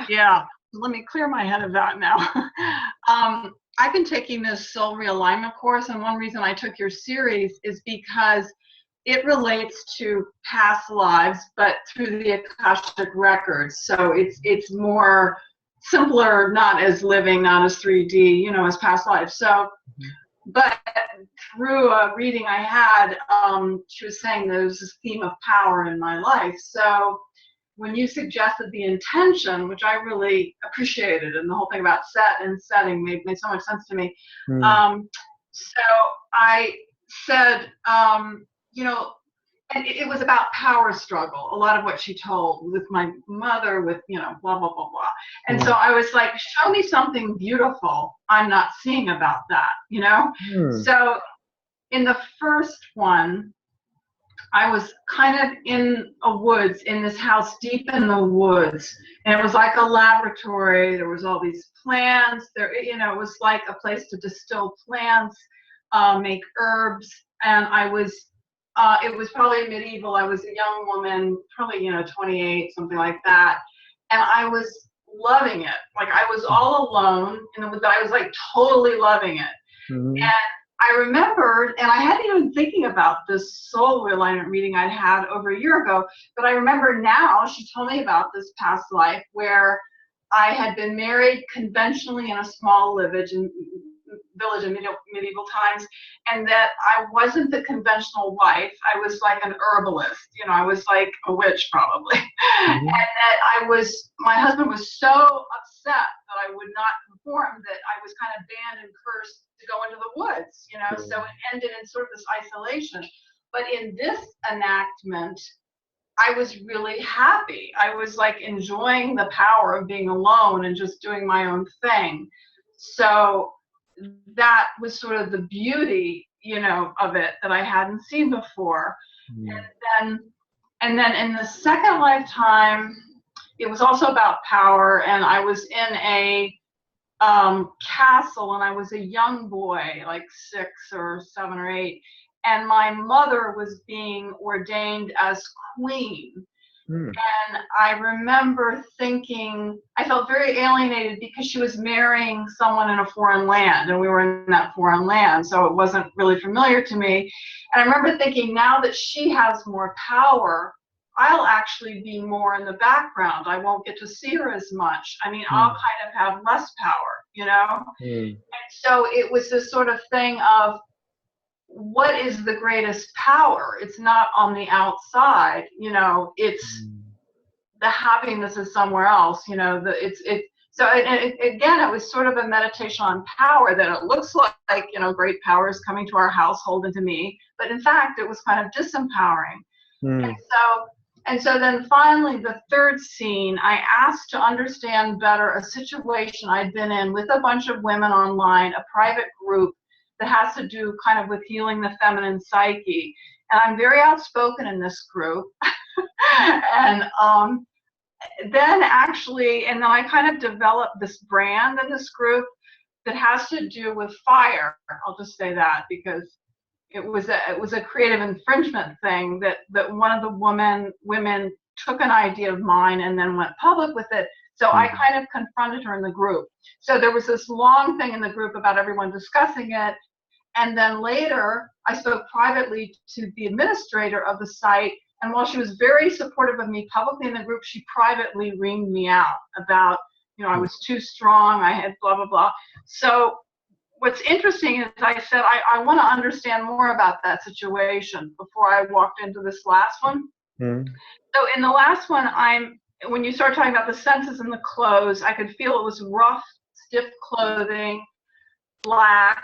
Yeah. Let me clear my head of that now. I've been taking this soul realignment course, and one reason I took your series is because it relates to past lives, but through the Akashic records. So it's more simpler, not as living, not as 3D, as past lives. So, but through a reading I had, she was saying there's this theme of power in my life. So when you suggested the intention, which I really appreciated, and the whole thing about set and setting made so much sense to me. So I said, and it was about power struggle, a lot of what she told with my mother, with, blah, blah, blah, blah. And so I was like, show me something beautiful I'm not seeing about that, So in the first one, I was kind of in a woods, in this house deep in the woods, and it was like a laboratory. There was all these plants there, it was like a place to distill plants, make herbs, and I was it was probably medieval. I was a young woman, probably 28, something like that, and I was loving it. Like, I was all alone in the woods, but I was like totally loving it. And I remembered, and I hadn't even thinking about this soul realignment reading I'd had over a year ago, but I remember now she told me about this past life where I had been married conventionally in a small village in medieval times, and that I wasn't the conventional wife. I was like an herbalist, I was like a witch probably. And that my husband was so upset that I would not conform that I was kind of banned and cursed to go into the woods, so it ended in sort of this isolation. But in this enactment, I was really happy. I was like enjoying the power of being alone and just doing my own thing. So that was sort of the beauty, of it that I hadn't seen before. And then in the second lifetime, it was also about power, and I was in a castle, and I was a young boy, like 6 or 7 or 8, and my mother was being ordained as queen. And I remember thinking, I felt very alienated because she was marrying someone in a foreign land, and we were in that foreign land, so it wasn't really familiar to me. And I remember thinking, now that she has more power, I'll actually be more in the background. I won't get to see her as much. I mean, I'll kind of have less power, And so it was this sort of thing of, what is the greatest power? It's not on the outside, it's the happiness is somewhere else, So again, it was sort of a meditation on power, that it looks like, great power is coming to our household and to me, but in fact, it was kind of disempowering. And so then finally, the third scene, I asked to understand better a situation I'd been in with a bunch of women online, a private group that has to do kind of with healing the feminine psyche. And I'm very outspoken in this group. And then I kind of developed this brand in this group that has to do with fire. I'll just say that, because it was a creative infringement thing that one of the women took an idea of mine and then went public with it. So I kind of confronted her in the group. So there was this long thing in the group about everyone discussing it. And then later, I spoke privately to the administrator of the site. And while she was very supportive of me publicly in the group, she privately reamed me out about, I was too strong, I had blah, blah, blah. So what's interesting is I said, I want to understand more about that situation before I walked into this last one. So in the last one, when you start talking about the senses and the clothes, I could feel it was rough, stiff clothing, black,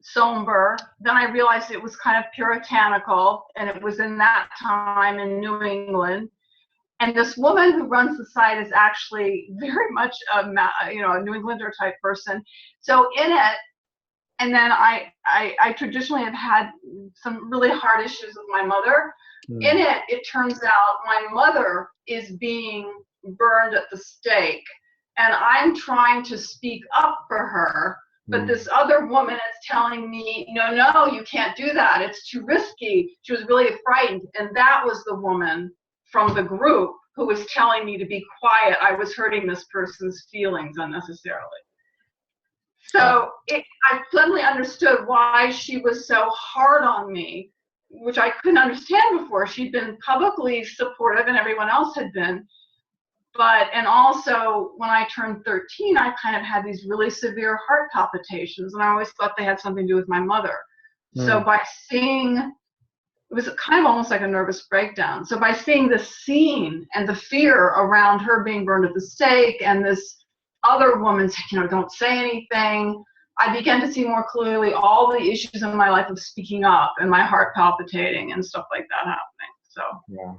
somber. Then I realized it was kind of puritanical, and it was in that time in New England. And this woman who runs the site is actually very much a New Englander type person. So in it, And then I traditionally have had some really hard issues with my mother. In it, it turns out my mother is being burned at the stake, and I'm trying to speak up for her, but this other woman is telling me, no, you can't do that. It's too risky. She was really frightened, and that was the woman from the group who was telling me to be quiet. I was hurting this person's feelings unnecessarily. So I suddenly understood why she was so hard on me, which I couldn't understand before. She'd been publicly supportive and everyone else had been. And also when I turned 13, I kind of had these really severe heart palpitations, and I always thought they had something to do with my mother. So by seeing, it was kind of almost like a nervous breakdown. So by seeing the scene and the fear around her being burned at the stake and this other woman saying, don't say anything, I began to see more clearly all the issues in my life of speaking up and my heart palpitating and stuff like that happening. So yeah.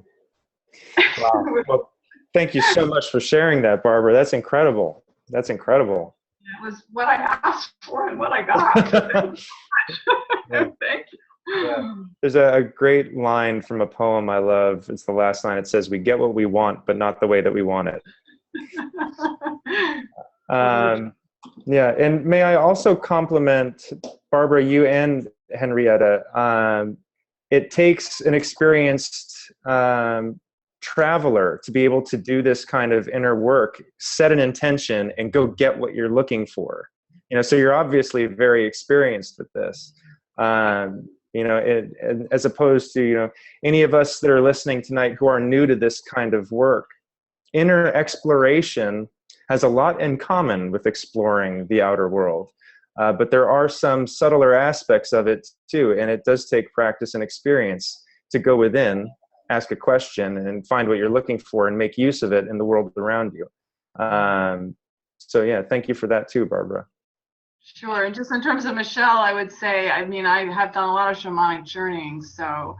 Wow. Well, thank you so much for sharing that, Barbara. That's incredible. That's incredible. It was what I asked for and what I got. Yeah. Thank you. Yeah. There's a great line from a poem I love. It's the last line. It says, "We get what we want, but not the way that we want it." Yeah, and may I also compliment Barbara, you and Henrietta. It takes an experienced traveler to be able to do this kind of inner work, set an intention, and go get what you're looking for. So you're obviously very experienced with this. As opposed to any of us that are listening tonight who are new to this kind of work. Inner exploration has a lot in common with exploring the outer world, but there are some subtler aspects of it too, and it does take practice and experience to go within, ask a question, and find what you're looking for and make use of it in the world around you. So yeah, thank you for that too, Barbara. Sure, and just in terms of Michelle, I would say, I have done a lot of shamanic journeying, so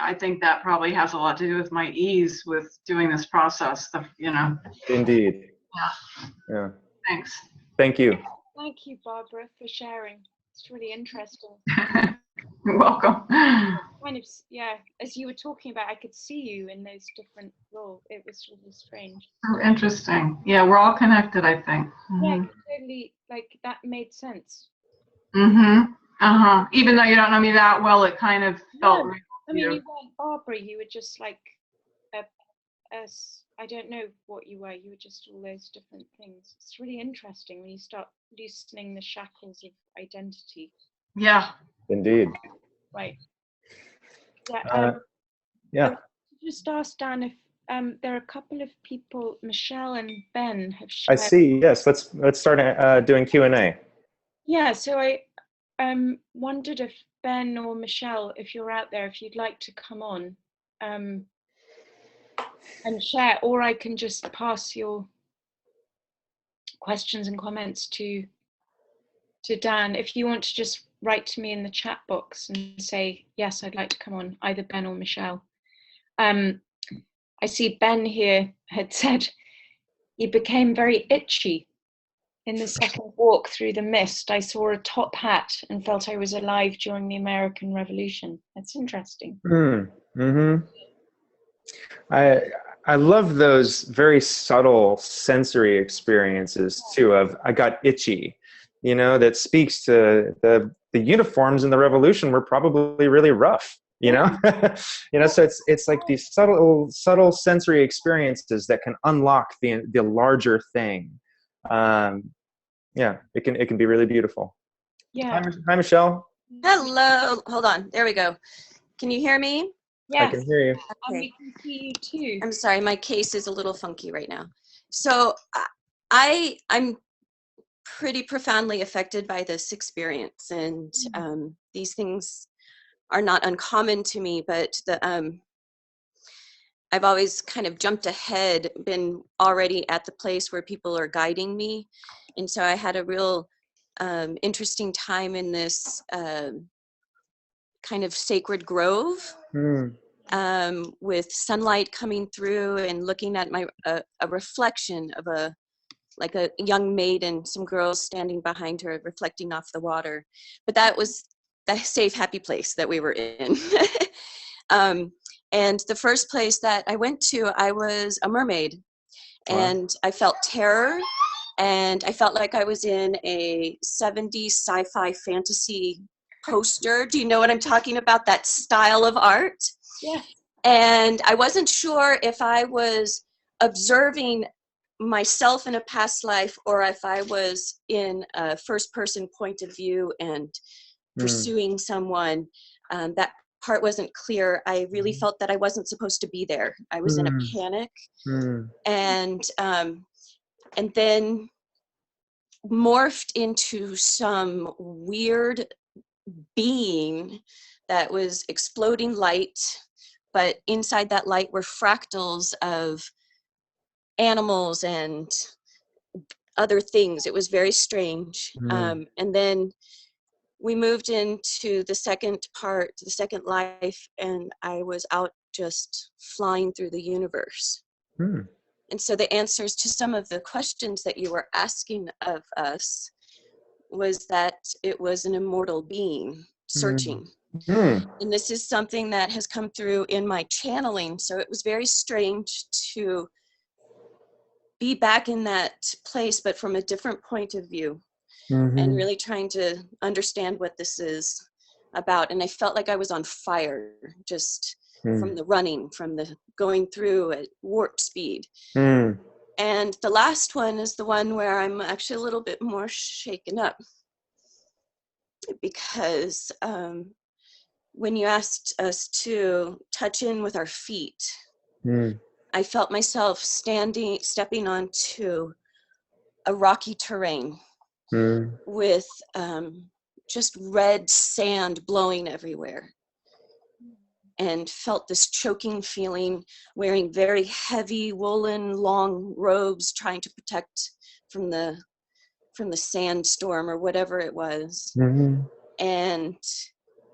I think that probably has a lot to do with my ease with doing this process, Indeed. Yeah. Thanks. Thank you. Thank you, Barbara, for sharing. It's really interesting. You're welcome. Kind of, as you were talking about, I could see you in those different roles. It was really strange. Oh, interesting. Yeah, we're all connected, I think. Yeah, totally. That made sense. Even though you don't know me that well, it kind of felt real. You weren't Barbara. You were just like I don't know what you were. You were just all those different things. It's really interesting when you start loosening the shackles of identity. Yeah. Indeed. Right. Yeah. Just ask Dan if there are a couple of people, Michelle and Ben, have shared. I see. Yes. Let's start doing Q&A. Yeah. So I wondered if Ben or Michelle, if you're out there, if you'd like to come on and share, or I can just pass your questions and comments to Dan. If you want to just write to me in the chat box and say, yes, I'd like to come on, either Ben or Michelle. I see Ben here had said he became very itchy in the second walk through the mist. I saw a top hat and felt I was alive during the American Revolution. That's interesting. I love those very subtle sensory experiences too of I got itchy, that speaks to the uniforms in the revolution were probably really rough, so it's like these subtle sensory experiences that can unlock the larger thing. It can be really beautiful. Yeah. Hi, Michelle. Hello. Hold on. There we go. Can you hear me? Yes. I can hear you. Okay. And we can see you too. I'm sorry, my case is a little funky right now. So I'm pretty profoundly affected by this experience, and these things are not uncommon to me, but I've always kind of jumped ahead, been already at the place where people are guiding me. And so I had a real interesting time in this kind of sacred grove with sunlight coming through and looking at a reflection of like a young maid and some girls standing behind her reflecting off the water. But that was the safe, happy place that we were in. And the first place that I went to, I was a mermaid. And I felt terror, and I felt like I was in a 70s sci-fi fantasy poster. Do you know what I'm talking about? That style of art? Yeah. And I wasn't sure if I was observing myself in a past life or if I was in a first person point of view and pursuing someone. That part wasn't clear. I really felt that I wasn't supposed to be there. I was in a panic, and then morphed into some weird being that was exploding light, but inside that light were fractals of animals and other things. It was very strange. And then we moved into the second part, the second life, and I was out just flying through the universe. And so the answers to some of the questions that you were asking of us was that it was an immortal being searching. And this is something that has come through in my channeling. So it was very strange to be back in that place, but from a different point of view. And really trying to understand what this is about. And I felt like I was on fire just from the running, from the going through at warp speed. And the last one is the one where I'm actually a little bit more shaken up, because when you asked us to touch in with our feet, I felt myself stepping onto a rocky terrain with just red sand blowing everywhere, and felt this choking feeling, wearing very heavy woolen long robes, trying to protect from the sandstorm or whatever it was. And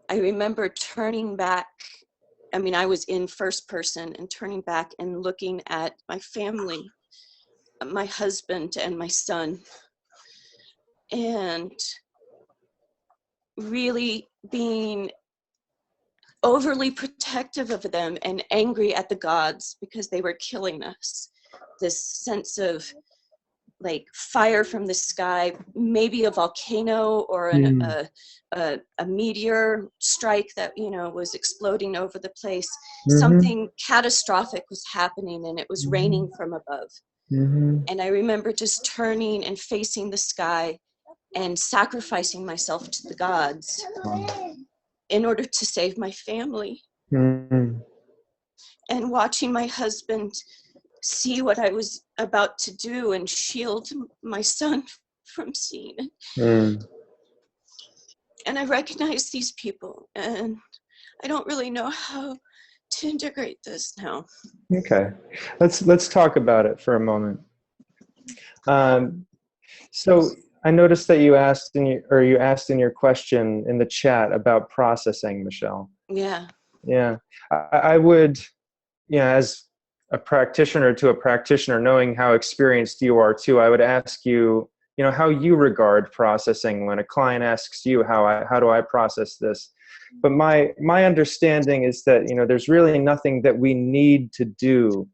I remember turning back. I mean, I was in first person, and turning back and looking at my family, my husband and my son, and really being overly protective of them and angry at the gods because they were killing us. This sense of like fire from the sky, maybe a volcano or a meteor strike that, you know, was exploding over the place. Something catastrophic was happening, and it was raining from above. And I remember just turning and facing the sky and sacrificing myself to the gods in order to save my family. And watching my husband see what I was about to do and shield my son from seeing it. And I recognize these people, and I don't really know how to integrate this now. Okay, let's talk about it for a moment. So I noticed that you asked in your question in the chat about processing, Michelle. Yeah. Yeah, I would, as a practitioner to a practitioner, knowing how experienced you are too, I would ask you, how you regard processing when a client asks you, how do I process this? But my understanding is that, there's really nothing that we need to do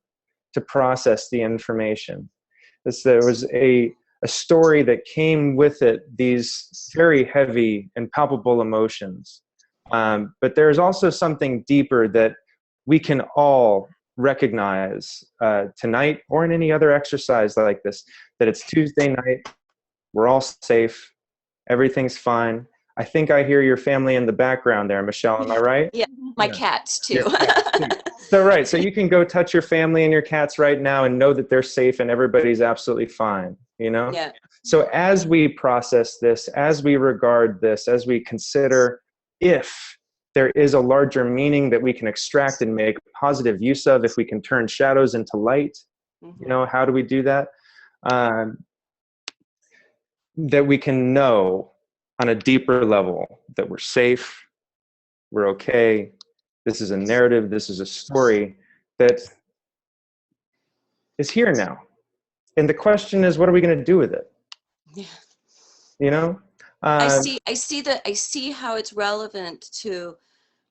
to process the information. There was a story that came with it, these very heavy and palpable emotions. But there's also something deeper that we can all recognize tonight or in any other exercise like this, that it's Tuesday night, we're all safe, everything's fine. I think I hear your family in the background there, Michelle, am I right? Yeah, my cats too. Your cats too. So right, so you can go touch your family and your cats right now and know that they're safe and everybody's absolutely fine, Yeah. So as we process this, as we regard this, as we consider if there is a larger meaning that we can extract and make positive use of, if we can turn shadows into light, how do we do that? That we can know on a deeper level that we're safe, we're okay, this is a narrative, this is a story that is here now. And the question is, what are we going to do with it? Yeah. You know? I see how it's relevant to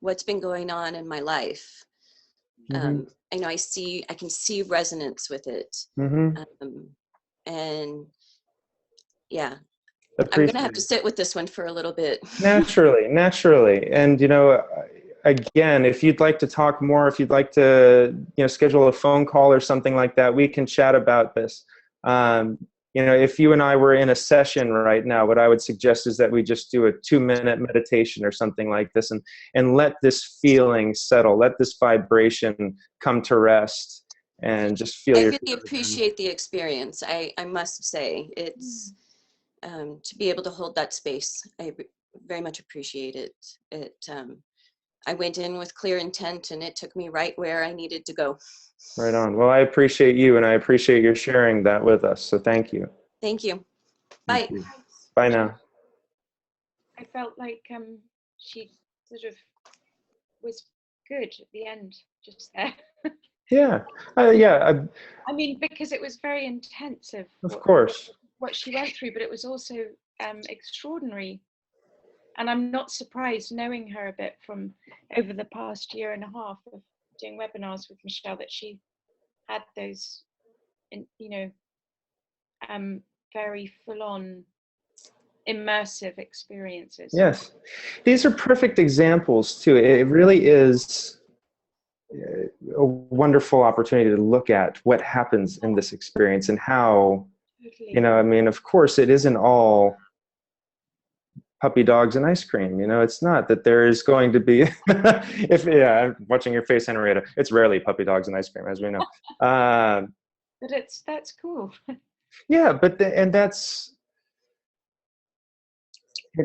what's been going on in my life. Mhm. I know I can see resonance with it. Mhm. And yeah, I'm going Appreciate to have to it. sit with this one for a little bit. Naturally. And, again, if you'd like to talk more, if you'd like to, schedule a phone call or something like that, we can chat about this. If you and I were in a session right now, what I would suggest is that we just do a 2-minute meditation or something like this, and let this feeling settle, let this vibration come to rest, and just feel I your. really appreciate the experience. I must say, it's to be able to hold that space. I very much appreciate it. I went in with clear intent, and it took me right where I needed to go. Right on. Well, I appreciate you, and I appreciate your sharing that with us. So thank you. Thank you. Bye. Thank you. Bye now. I felt like she sort of was good at the end, just there. Yeah. I mean, because it was very intensive. Of course. What she went through, but it was also extraordinary. And I'm not surprised, knowing her a bit from over the past year and a half of doing webinars with Michelle, that she had those, very full-on immersive experiences. Yes. These are perfect examples, too. It really is a wonderful opportunity to look at what happens in this experience and how, Totally. of course, it isn't all puppy dogs and ice cream. It's not that there is going to be, I'm watching your face, Henrietta, it's rarely puppy dogs and ice cream, as we know. But that's cool. Yeah, it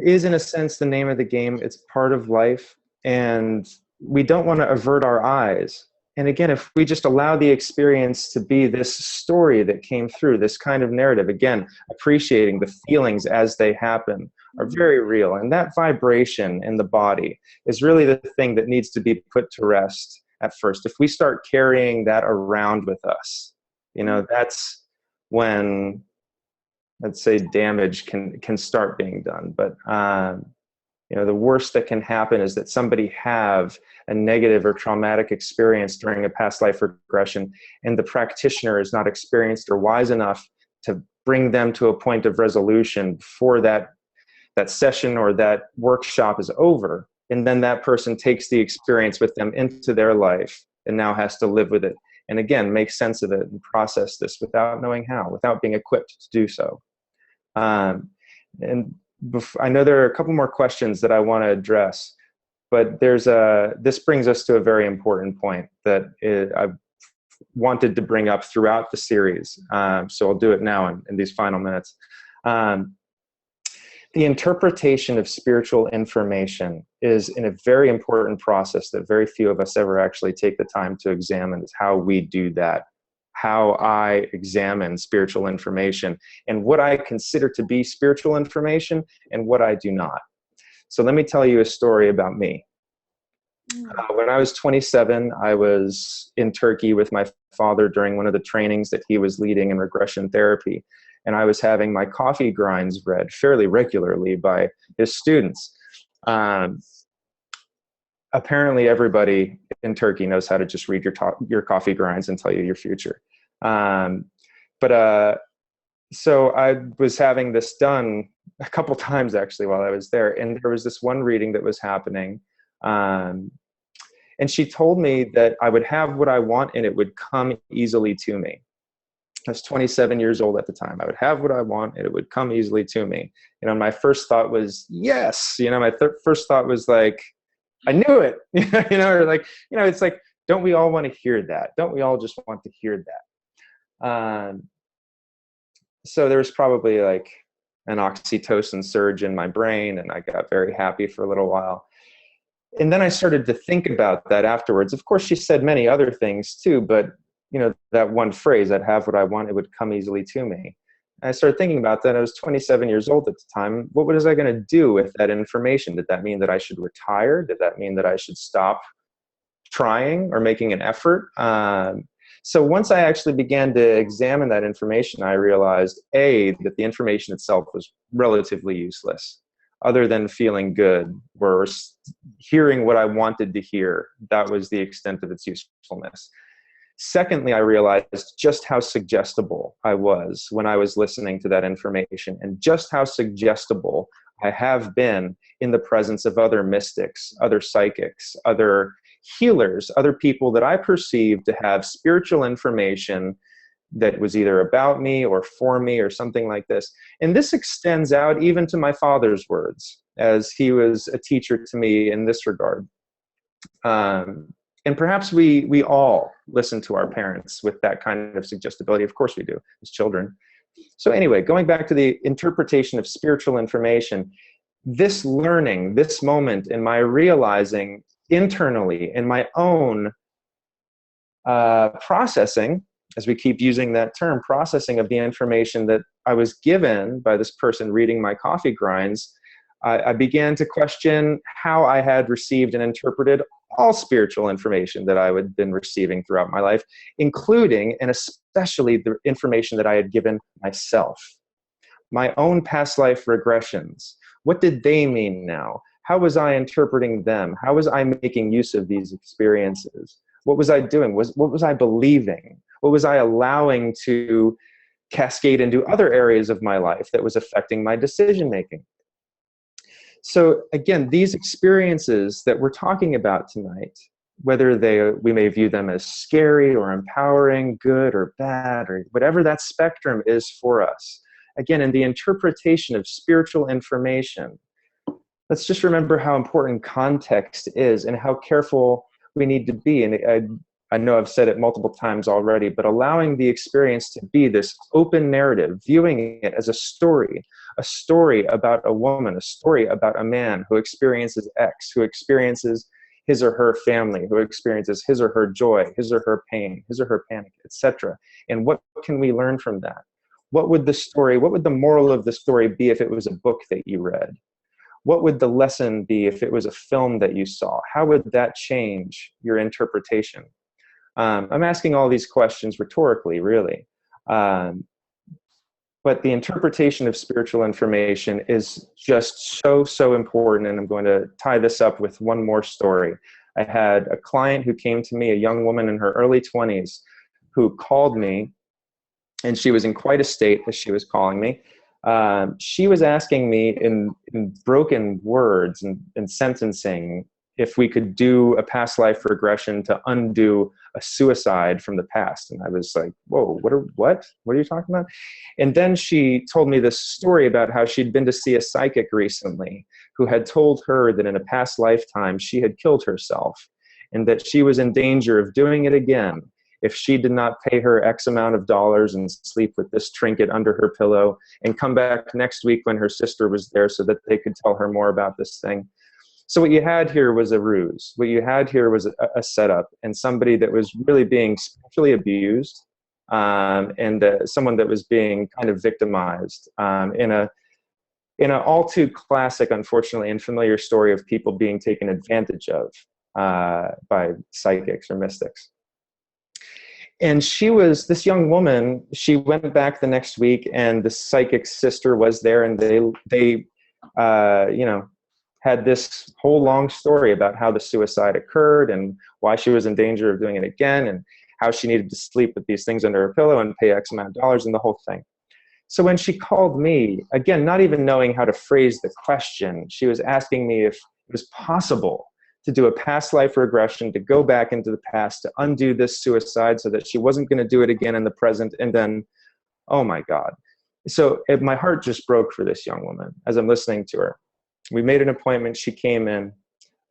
is, in a sense, the name of the game. It's part of life, and we don't want to avert our eyes. And again, if we just allow the experience to be this story that came through, this kind of narrative, again, appreciating the feelings as they happen, are very real. And that vibration in the body is really the thing that needs to be put to rest at first. If we start carrying that around with us, that's when, let's say, damage can start being done. But the worst that can happen is that somebody have a negative or traumatic experience during a past life regression, and the practitioner is not experienced or wise enough to bring them to a point of resolution before that session or that workshop is over. And then that person takes the experience with them into their life and now has to live with it. And again, make sense of it and process this without knowing how, without being equipped to do so. And I know there are a couple more questions that I want to address, but this brings us to a very important point that I've wanted to bring up throughout the series. So I'll do it now in these final minutes. The interpretation of spiritual information is in a very important process that very few of us ever actually take the time to examine, is how we do that, how I examine spiritual information and what I consider to be spiritual information and what I do not. So let me tell you a story about me. When I was 27, I was in Turkey with my father during one of the trainings that he was leading in regression therapy. And I was having my coffee grinds read fairly regularly by his students. Apparently everybody in Turkey knows how to just read your coffee grinds and tell you your future. So I was having this done a couple times actually while I was there. And there was this one reading that was happening. And she told me that I would have what I want and it would come easily to me. I was 27 years old at the time. I would have what I want and it would come easily to me. My first thought was, yes. My first thought was like, I knew it. It's like, don't we all want to hear that? Don't we all just want to hear that? So there was probably like an oxytocin surge in my brain, and I got very happy for a little while. And then I started to think about that afterwards. Of course, she said many other things too, but that one phrase, I'd have what I want, it would come easily to me. And I started thinking about that. I was 27 years old at the time. What was I going to do with that information? Did that mean that I should retire? Did that mean that I should stop trying or making an effort. So once I actually began to examine that information, I realized, A, that the information itself was relatively useless, other than feeling good or hearing what I wanted to hear. That was the extent of its usefulness. Secondly, I realized just how suggestible I was when I was listening to that information, and just how suggestible I have been in the presence of other mystics, other psychics, other healers, other people that I perceived to have spiritual information that was either about me or for me or something like this. And this extends out even to my father's words, as he was a teacher to me in this regard. And perhaps we all listen to our parents with that kind of suggestibility. Of course we do, as children. So anyway, going back to the interpretation of spiritual information, this learning, this moment in my realizing internally in my own processing, as we keep using that term, processing of the information that I was given by this person reading my coffee grinds, I began to question how I had received and interpreted all spiritual information that I had been receiving throughout my life, including and especially the information that I had given myself. My own past life regressions. What did they mean now? How was I interpreting them? How was I making use of these experiences? What was I doing? What was I believing? What was I allowing to cascade into other areas of my life that was affecting my decision making? So again, these experiences that we're talking about tonight, whether we may view them as scary or empowering, good or bad, or whatever that spectrum is for us, again, in the interpretation of spiritual information, let's just remember how important context is and how careful we need to be. And I know I've said it multiple times already, but allowing the experience to be this open narrative, viewing it as a story about a woman, a story about a man who experiences X, who experiences his or her family, who experiences his or her joy, his or her pain, his or her panic, etc. And what can we learn from that? What would the moral of the story be if it was a book that you read? What would the lesson be if it was a film that you saw? How would that change your interpretation? I'm asking all these questions rhetorically, really. But the interpretation of spiritual information is just so important, and I'm going to tie this up with one more story. I had a client who came to me, a young woman in her early 20s, who called me, and she was in quite a state as she was calling me. She was asking me in broken words and sentencing if we could do a past life regression to undo a suicide from the past. And I was like, whoa, what are you talking about? And then she told me this story about how she'd been to see a psychic recently who had told her that in a past lifetime she had killed herself and that she was in danger of doing it again if she did not pay her X amount of dollars and sleep with this trinket under her pillow and come back next week when her sister was there so that they could tell her more about this thing. So what you had here was a ruse. What you had here was a setup, and somebody that was really being spiritually abused, and someone that was being kind of victimized in an all too classic, unfortunately, and familiar story of people being taken advantage of by psychics or mystics. And this young woman, she went back the next week, and the psychic's sister was there, and they had this whole long story about how the suicide occurred and why she was in danger of doing it again and how she needed to sleep with these things under her pillow and pay X amount of dollars and the whole thing. So when she called me, again, not even knowing how to phrase the question, she was asking me if it was possible to do a past life regression, to go back into the past, to undo this suicide so that she wasn't going to do it again in the present. And then, oh my God. So my heart just broke for this young woman as I'm listening to her. We made an appointment. She came in.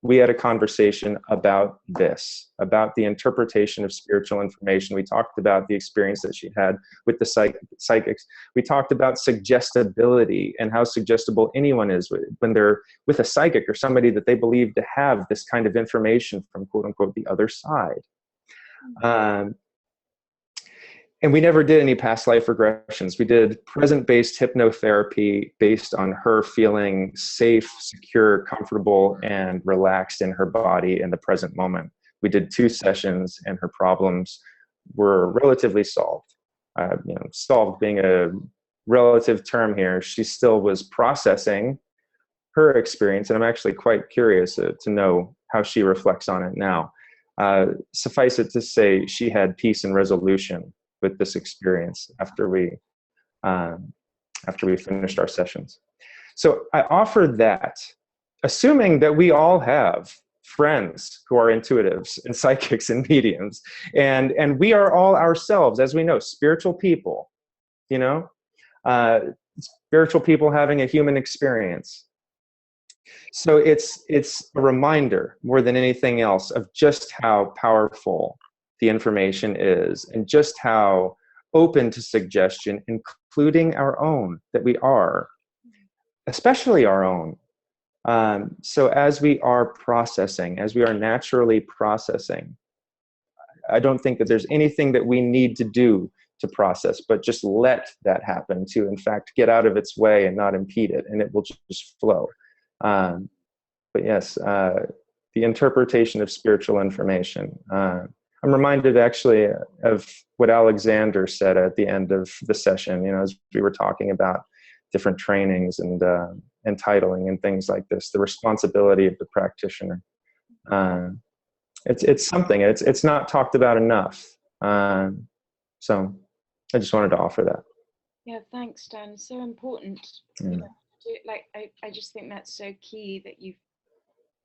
We had a conversation about this, about the interpretation of spiritual information. We talked about the experience that she had with the psychics. We talked about suggestibility and how suggestible anyone is when they're with a psychic or somebody that they believe to have this kind of information from, quote unquote, the other side. And we never did any past life regressions. We did present-based hypnotherapy based on her feeling safe, secure, comfortable, and relaxed in her body in the present moment We did 2 sessions, and her problems were relatively solved. Solved being a relative term here. She still was processing her experience, and I'm actually quite curious to know how she reflects on it now. Suffice it to say, she had peace and resolution with this experience after we finished our sessions. So I offer that, assuming that we all have friends who are intuitives and psychics and mediums, and we are all ourselves, as we know, spiritual people, spiritual people having a human experience. So it's a reminder more than anything else of just how powerful the information is, and just how open to suggestion, including our own, that we are, especially our own. So as we are processing, as we are naturally processing, I don't think that there's anything that we need to do to process, but just let that happen, to in fact get out of its way and not impede it, and it will just flow. But yes, the interpretation of spiritual information. I'm reminded actually of what Alexander said at the end of the session, as we were talking about different trainings and titling and things like this, the responsibility of the practitioner. It's something, it's not talked about enough. So I just wanted to offer that. Yeah, thanks, Dan. It's so important. I just think that's so key that you've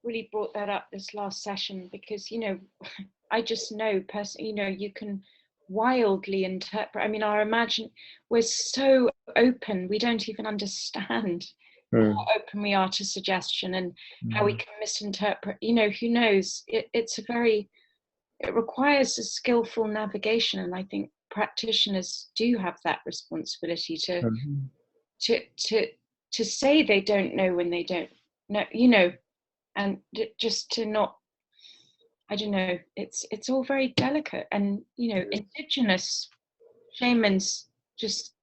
really brought that up this last session, because I just know personally, you can wildly interpret. I mean, we're so open, we don't even understand how open we are to suggestion, and how we can misinterpret. Who knows? It requires a skillful navigation, and I think practitioners do have that responsibility to say they don't know when they don't know, and just to not, I don't know, it's all very delicate. And indigenous shamans, just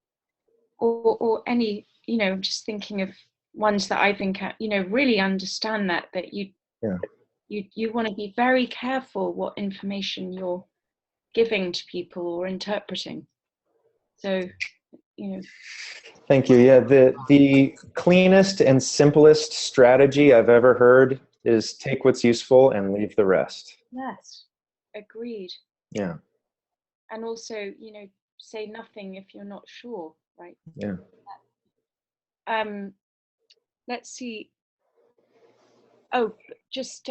or any, I'm just thinking of ones that I've encountered, really understand that you want to be very careful what information you're giving to people or interpreting. So Thank you. Yeah, the cleanest and simplest strategy I've ever heard is take what's useful and leave the rest. Yes, agreed. Yeah. And also, say nothing if you're not sure, right? Yeah. Let's see. Oh, just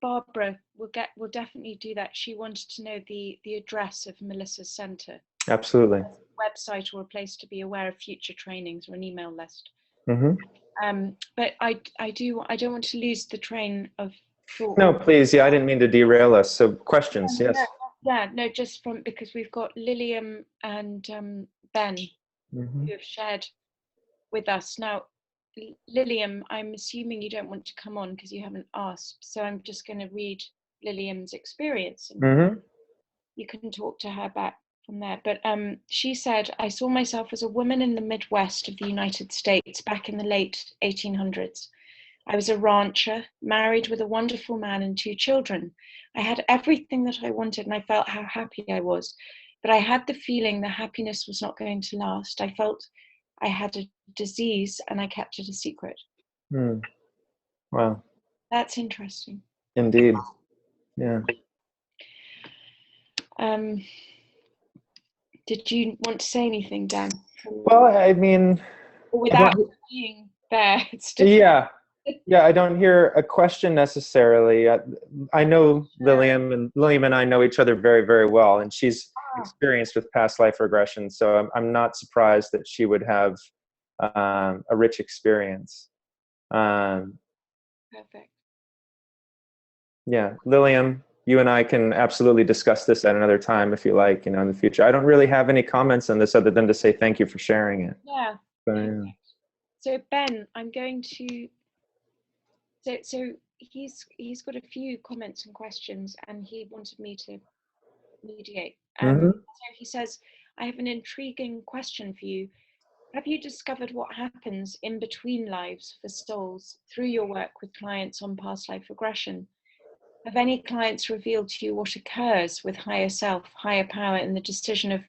Barbara, we'll definitely do that. She wanted to know the address of Melissa's center. Absolutely. Website or a place to be aware of future trainings, or an email list. But I don't want to lose the train of thought. No, please. Yeah, I didn't mean to derail us. So questions, yes. No, just because we've got Lilium and Ben who have shared with us. Now, Lilium, I'm assuming you don't want to come on because you haven't asked, so I'm just going to read Lilium's experience, and you can talk to her back from there. But she said, I saw myself as a woman in the Midwest of the United States back in the late 1800s. I was a rancher, married with a wonderful man and 2 children. I had everything that I wanted, and I felt how happy I was. But I had the feeling the happiness was not going to last. I felt I had a disease, and I kept it a secret. Wow. That's interesting. Indeed. Yeah. Did you want to say anything, Dan? Well, I mean, without being there, it's difficult. Yeah, I don't hear a question necessarily. I know Lilium and I know each other very, very well, and she's experienced with past life regression, so I'm not surprised that she would have a rich experience. Perfect. Yeah, Lilium, you and I can absolutely discuss this at another time if you like, in the future. I don't really have any comments on this other than to say thank you for sharing it. Yeah. But, So Ben, I'm going to. So he's got a few comments and questions, and he wanted me to mediate. So he says, I have an intriguing question for you. Have you discovered what happens in between lives for souls through your work with clients on past life regression? Have any clients revealed to you what occurs with higher self, higher power in the decision of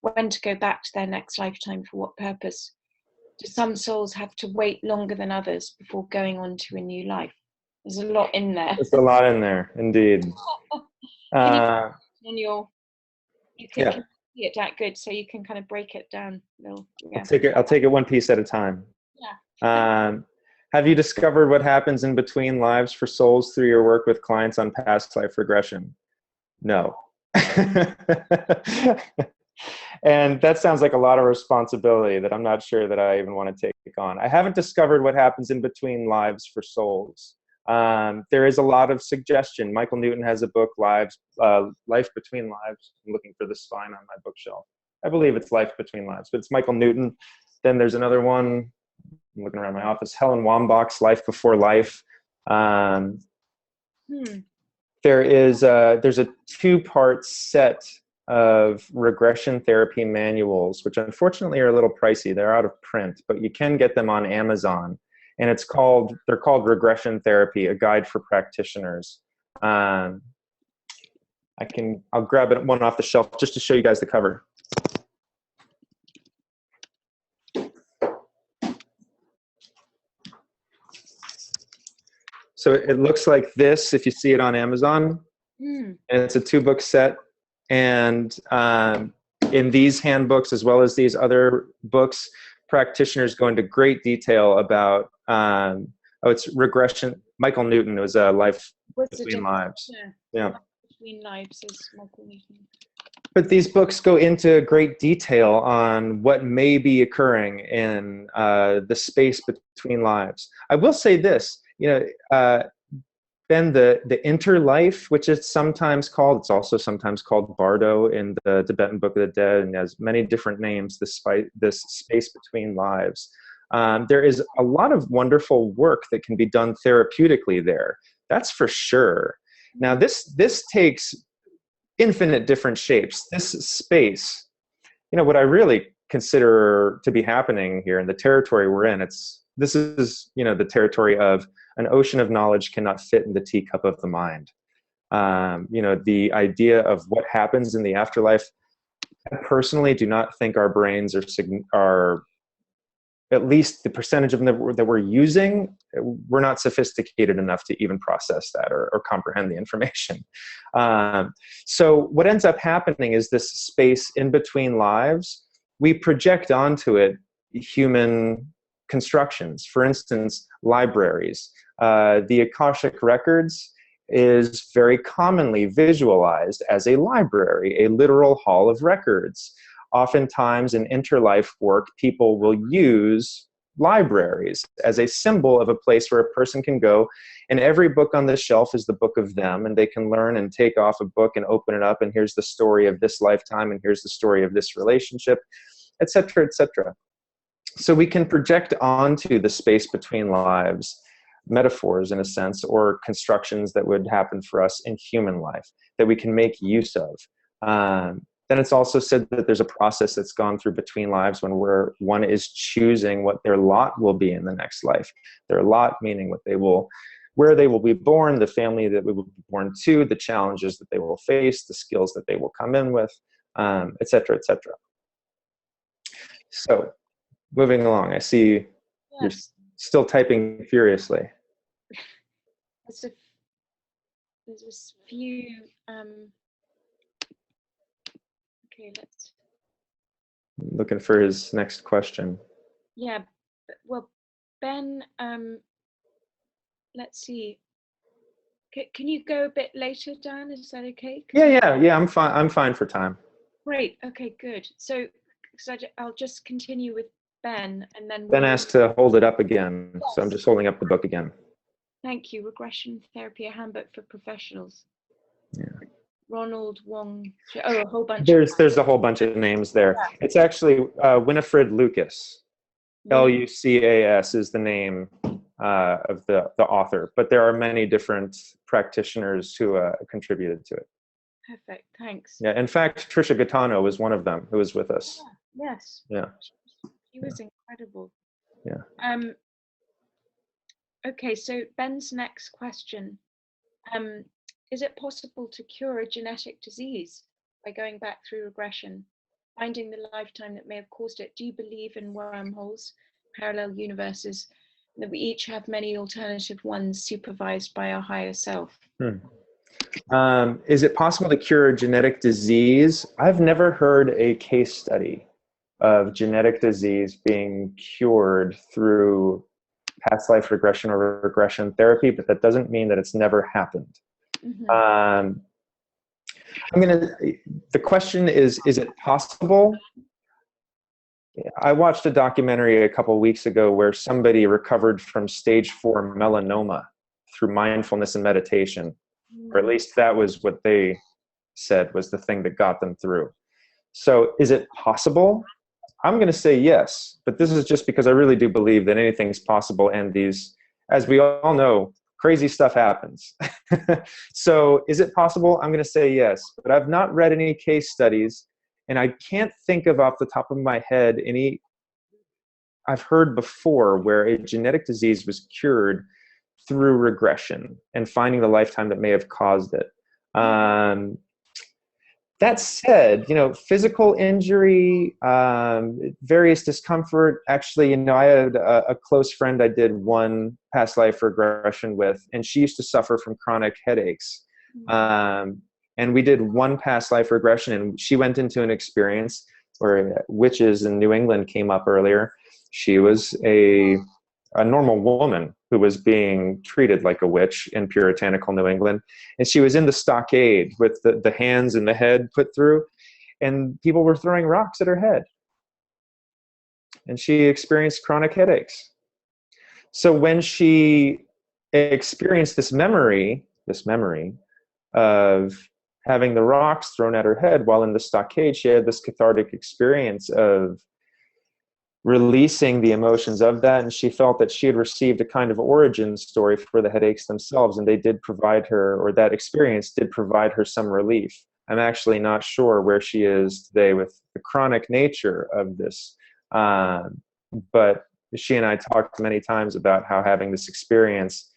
when to go back to their next lifetime for what purpose? Do some souls have to wait longer than others before going on to a new life? There's a lot in there. There's a lot in there, indeed. Can you on your Yeah. can see it that good, so you can kind of break it down a little. Yeah. I'll take it one piece at a time. Yeah. Have you discovered what happens in between lives for souls through your work with clients on past life regression? No. And that sounds like a lot of responsibility that I'm not sure that I even want to take on. I haven't discovered what happens in between lives for souls. There is a lot of suggestion. Michael Newton has a book, Life Between Lives. I'm looking for the spine on my bookshelf. I believe it's Life Between Lives, but it's Michael Newton. Then there's another one, I'm looking around my office, Helen Wambach's Life Before Life. There's a 2-part set of regression therapy manuals, which unfortunately are a little pricey. They're out of print, but you can get them on Amazon. And they're called Regression Therapy, a guide for practitioners. I'll grab one off the shelf just to show you guys the cover. So it looks like this if you see it on Amazon. And it's a 2-book set. And in these handbooks, as well as these other books, practitioners go into great detail about, it's regression. Michael Newton was Life Between Lives. Yeah. Life Between Lives is Michael Newton. But these books go into great detail on what may be occurring in the space between lives. I will say this, then the interlife, which it's sometimes called, it's also sometimes called Bardo in the Tibetan Book of the Dead, and has many different names, this space between lives. There is a lot of wonderful work that can be done therapeutically there. That's for sure. Now, this takes infinite different shapes. This space, what I really consider to be happening here in the territory we're in, this is the territory of an ocean of knowledge cannot fit in the teacup of the mind. The idea of what happens in the afterlife, I personally do not think our brains are at least the percentage of them that we're using, we're not sophisticated enough to even process that or comprehend the information. So what ends up happening is this space in between lives, we project onto it human constructions. For instance, libraries. The Akashic Records is very commonly visualized as a library, a literal hall of records. Oftentimes in interlife work, people will use libraries as a symbol of a place where a person can go, and every book on the shelf is the book of them, and they can learn and take off a book and open it up, and here's the story of this lifetime, and here's the story of this relationship, etc., etc. So we can project onto the space between lives metaphors, in a sense, or constructions that would happen for us in human life that we can make use of. Then it's also said that there's a process that's gone through between lives when one is choosing what their lot will be in the next life. Their lot meaning where they will be born, the family that we will be born to, the challenges that they will face, the skills that they will come in with, etc., etc. So, moving along, I see you're still typing furiously. There's a few. Okay, let's. Looking for his next question. Yeah, well, Ben. Let's see. Can you go a bit later, Dan? Is that okay? Yeah. I'm fine. I'm fine for time. Great. Okay, good. So I'll just continue with Ben, and then Ben asked to hold it up again, yes. So I'm just holding up the book again. Thank you. Regression Therapy, a Handbook for Professionals. Yeah. Ronald Wong. Oh, a whole bunch. There's a whole bunch of names there. Yeah. It's actually Winifred Lucas. Lucas is the name of the author, but there are many different practitioners who contributed to it. Perfect. Thanks. Yeah. In fact, Trisha Gaetano was one of them who was with us. Yeah. Yes. Yeah. She was incredible. Yeah. Okay, so Ben's next question. is it possible to cure a genetic disease by going back through regression, finding the lifetime that may have caused it? Do you believe in wormholes, parallel universes, that we each have many alternative ones supervised by our higher self? Is it possible to cure a genetic disease? I've never heard a case study of genetic disease being cured through past life regression or regression therapy, but that doesn't mean that it's never happened. The question is it possible? I watched a documentary a couple of weeks ago where somebody recovered from stage 4 melanoma through mindfulness and meditation, or at least that was what they said was the thing that got them through. So is it possible? I'm going to say yes, but this is just because I really do believe that anything's possible, and these, as we all know, crazy stuff happens. So is it possible? I'm going to say yes, but I've not read any case studies, and I can't think of off the top of my head any I've heard before where a genetic disease was cured through regression and finding the lifetime that may have caused it. That said, physical injury, various discomfort. Actually, I had a close friend I did one past life regression with, and she used to suffer from chronic headaches. And we did one past life regression, and she went into an experience where witches in New England came up earlier. She was a normal woman who was being treated like a witch in puritanical New England. And she was in the stockade with the hands and the head put through, and people were throwing rocks at her head. And she experienced chronic headaches. So when she experienced this memory of having the rocks thrown at her head while in the stockade, she had this cathartic experience of releasing the emotions of that, and she felt that she had received a kind of origin story for the headaches themselves, and they did provide her, or that experience did provide her some relief. I'm actually not sure where she is today with the chronic nature of this, but she and I talked many times about how having this experience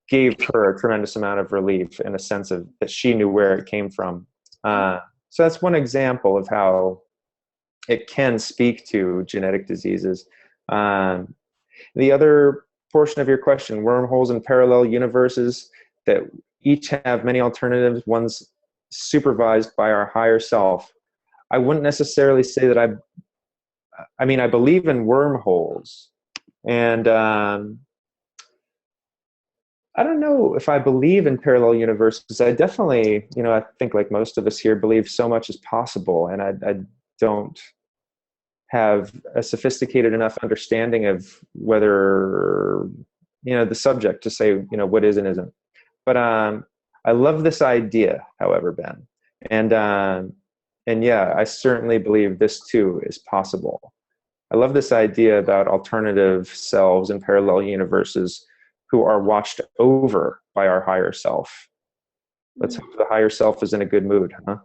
gave her a tremendous amount of relief in a sense of that she knew where it came from. So that's one example of how it can speak to genetic diseases. The other portion of your question, wormholes and parallel universes that each have many alternatives, one's supervised by our higher self. I wouldn't necessarily say that I believe in wormholes. And I don't know if I believe in parallel universes. I definitely, I think like most of us here, believe so much is possible. And I don't have a sophisticated enough understanding of whether, the subject to say, what is and isn't. But I love this idea, however, Ben. And yeah, I certainly believe this too is possible. I love this idea about alternative selves and parallel universes who are watched over by our higher self. Let's hope the higher self is in a good mood, huh?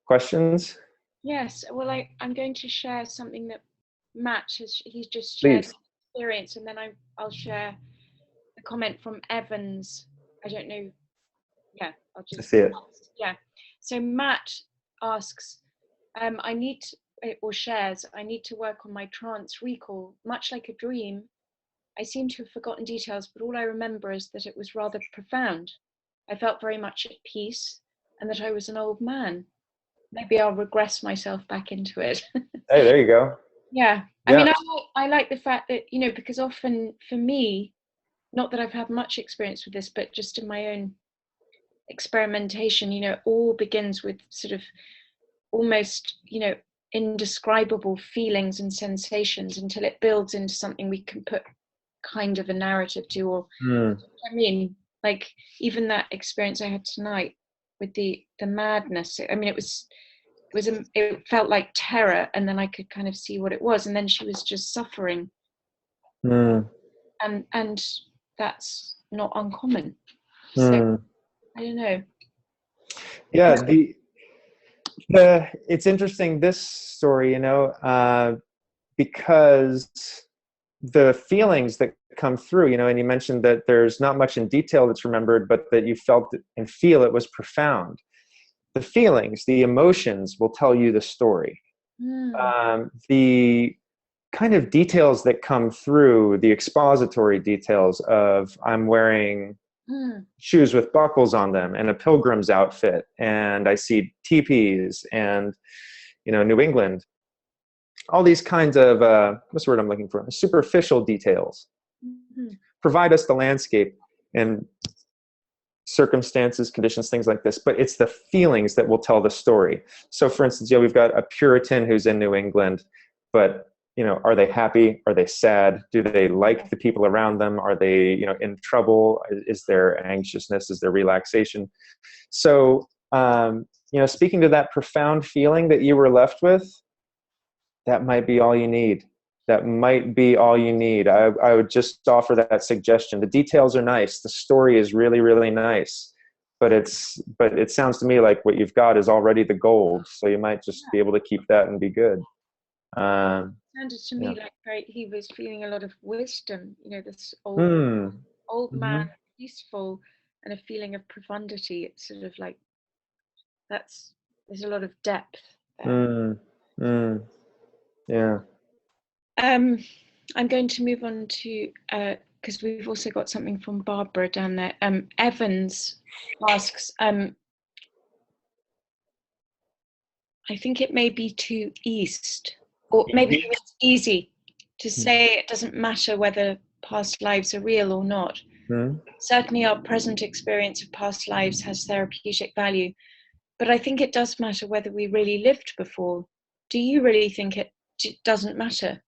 Questions? Yes. Well, I'm going to share something that Matt he's just shared experience, and then I'll share a comment from Evans. I don't know. Yeah, I'll just see it. Yeah. So Matt asks, I need to work on my trance recall. Much like a dream, I seem to have forgotten details, but all I remember is that it was rather profound. I felt very much at peace, and that I was an old man. Maybe I'll regress myself back into it. Hey, there you go. Yeah. I like the fact that, because often for me, not that I've had much experience with this, but just in my own experimentation, it all begins with sort of almost, indescribable feelings and sensations until it builds into something we can put kind of a narrative to, or like even that experience I had tonight with the madness. It felt like terror, and then I could kind of see what it was, and then she was just suffering, and that's not uncommon. So I don't know. Yeah, it's interesting, this story, because the feelings that come through, you know, and you mentioned that there's not much in detail that's remembered, but that you felt and feel it was profound. The feelings, the emotions will tell you the story. The kind of details that come through, the expository details of I'm wearing shoes with buckles on them and a pilgrim's outfit, and I see teepees and, you know, New England, all these kinds of, what's the word I'm looking for? Superficial details provide us the landscape and circumstances, conditions, things like this, but it's the feelings that will tell the story. So for instance, we've got a Puritan who's in New England, but, you know, are they happy? Are they sad? Do they like the people around them? Are they, you know, in trouble? Is there anxiousness? Is there relaxation? So, you know, speaking to that profound feeling that you were left with, that might be all you need. That might be all you need. I would just offer that suggestion. The details are nice. The story is really, really nice. But it sounds to me like what you've got is already the gold. So you might just be able to keep that and be good. Sounded to me like he was feeling a lot of wisdom. You know, this old man, peaceful, and a feeling of profundity. It's sort of like there's a lot of depth there. Yeah. I'm going to move on to, because we've also got something from Barbara down there. Evans asks, I think it may be too east, or maybe it's easy to say it doesn't matter whether past lives are real or not. Certainly our present experience of past lives has therapeutic value, but I think it does matter whether we really lived before. Do you really think it doesn't matter?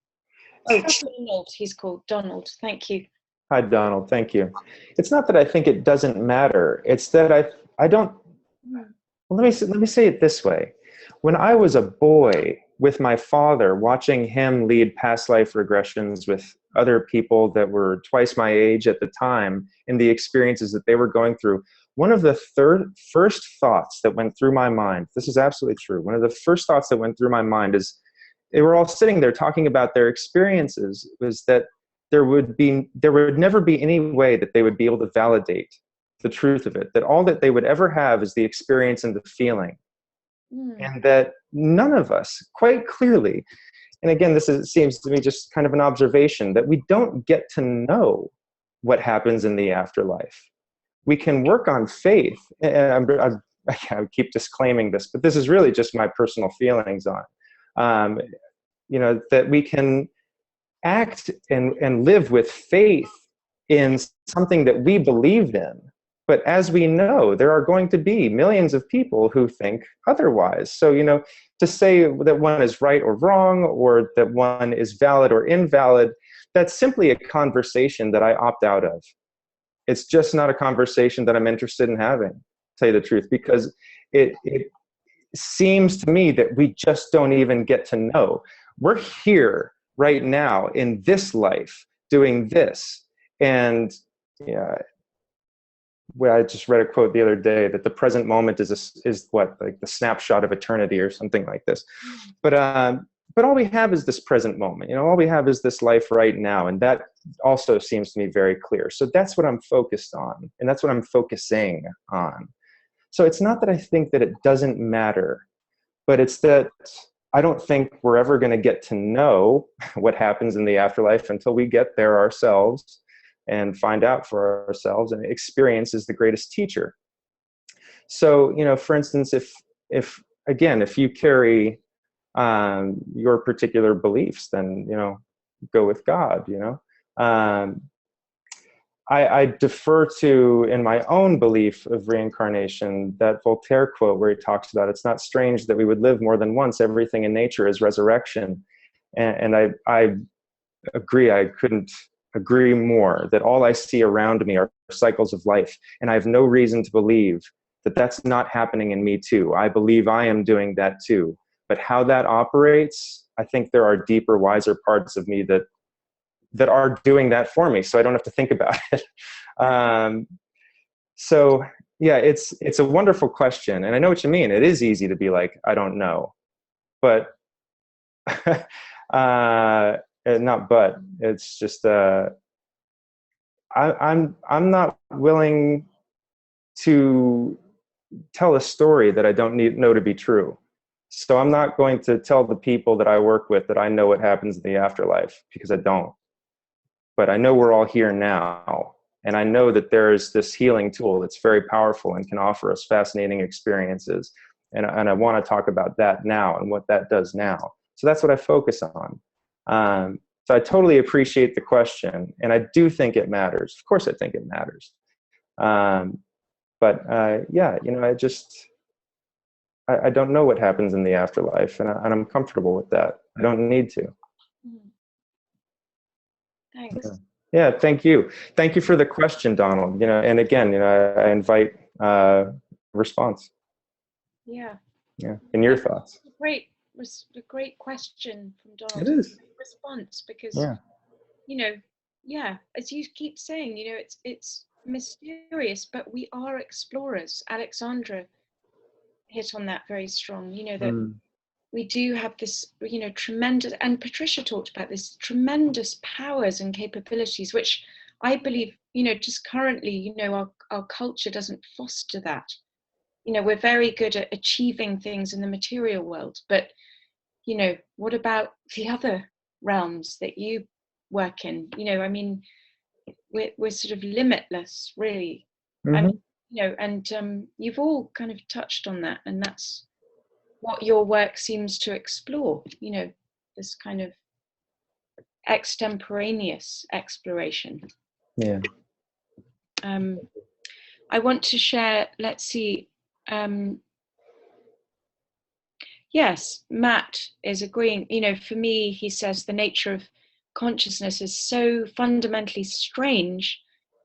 Oh, Donald, he's called Donald. Thank you. Hi, Donald. Thank you. It's not that I think it doesn't matter. It's that I don't. Well, let me say it this way. When I was a boy with my father, watching him lead past life regressions with other people that were twice my age at the time, and the experiences that they were going through, one of the first thoughts that went through my mind. This is absolutely true. One of the first thoughts that went through my mind is, they were all sitting there talking about their experiences, was that there would never be any way that they would be able to validate the truth of it, that all that they would ever have is the experience and the feeling. And that none of us, quite clearly, and again, seems to me just kind of an observation, that we don't get to know what happens in the afterlife. We can work on faith, and I keep disclaiming this, but this is really just my personal feelings on you know, that we can act and live with faith in something that we believe in. But as we know, there are going to be millions of people who think otherwise. So, you know, to say that one is right or wrong, or that one is valid or invalid, that's simply a conversation that I opt out of. It's just not a conversation that I'm interested in having, to tell you the truth, because it seems to me that we just don't even get to know. We're here right now in this life doing this. And yeah, well, I just read a quote the other day that the present moment is what, like the snapshot of eternity or something like this. But all we have is this present moment. You know, all we have is this life right now. And that also seems to me very clear. So that's what I'm focused on. And that's what I'm focusing on. So it's not that I think that it doesn't matter, but it's that I don't think we're ever going to get to know what happens in the afterlife until we get there ourselves and find out for ourselves. And experience is the greatest teacher. So, you know, for instance, if you carry your particular beliefs, then, you know, go with God, you know. I defer to, in my own belief of reincarnation, that Voltaire quote where he talks about, it's not strange that we would live more than once. Everything in nature is resurrection. And I agree. I couldn't agree more, that all I see around me are cycles of life. And I have no reason to believe that that's not happening in me too. I believe I am doing that too. But how that operates, I think there are deeper, wiser parts of me that are doing that for me, so I don't have to think about it. So yeah, it's a wonderful question, and I know what you mean. It is easy to be like, I don't know, but it's just I'm not willing to tell a story that I don't know to be true. So I'm not going to tell the people that I work with that I know what happens in the afterlife, because I don't. But I know we're all here now. And I know that there's this healing tool that's very powerful and can offer us fascinating experiences. And I want to talk about that now and what that does now. So that's what I focus on. So I totally appreciate the question. And I do think it matters. Of course, I think it matters. But yeah, I don't know what happens in the afterlife, and I'm comfortable with that. I don't need to. Thanks. Yeah, thank you. Thank you for the question, Donald. And again, I invite response. Yeah. Yeah, and your thoughts. Was a great question from Donald. It is. Response, because as you keep saying, it's mysterious, but we are explorers. Alexandra hit on that very strong. That we do have this, tremendous, and Patricia talked about this, tremendous powers and capabilities, which I believe, just currently, our culture doesn't foster that. We're very good at achieving things in the material world, but, what about the other realms that you work in? I mean, we're sort of limitless, really. I mean, and you've all kind of touched on that, and that's what your work seems to explore, this kind of extemporaneous exploration. Yeah. I want to share, let's see, yes, Matt is agreeing. For me, he says the nature of consciousness is so fundamentally strange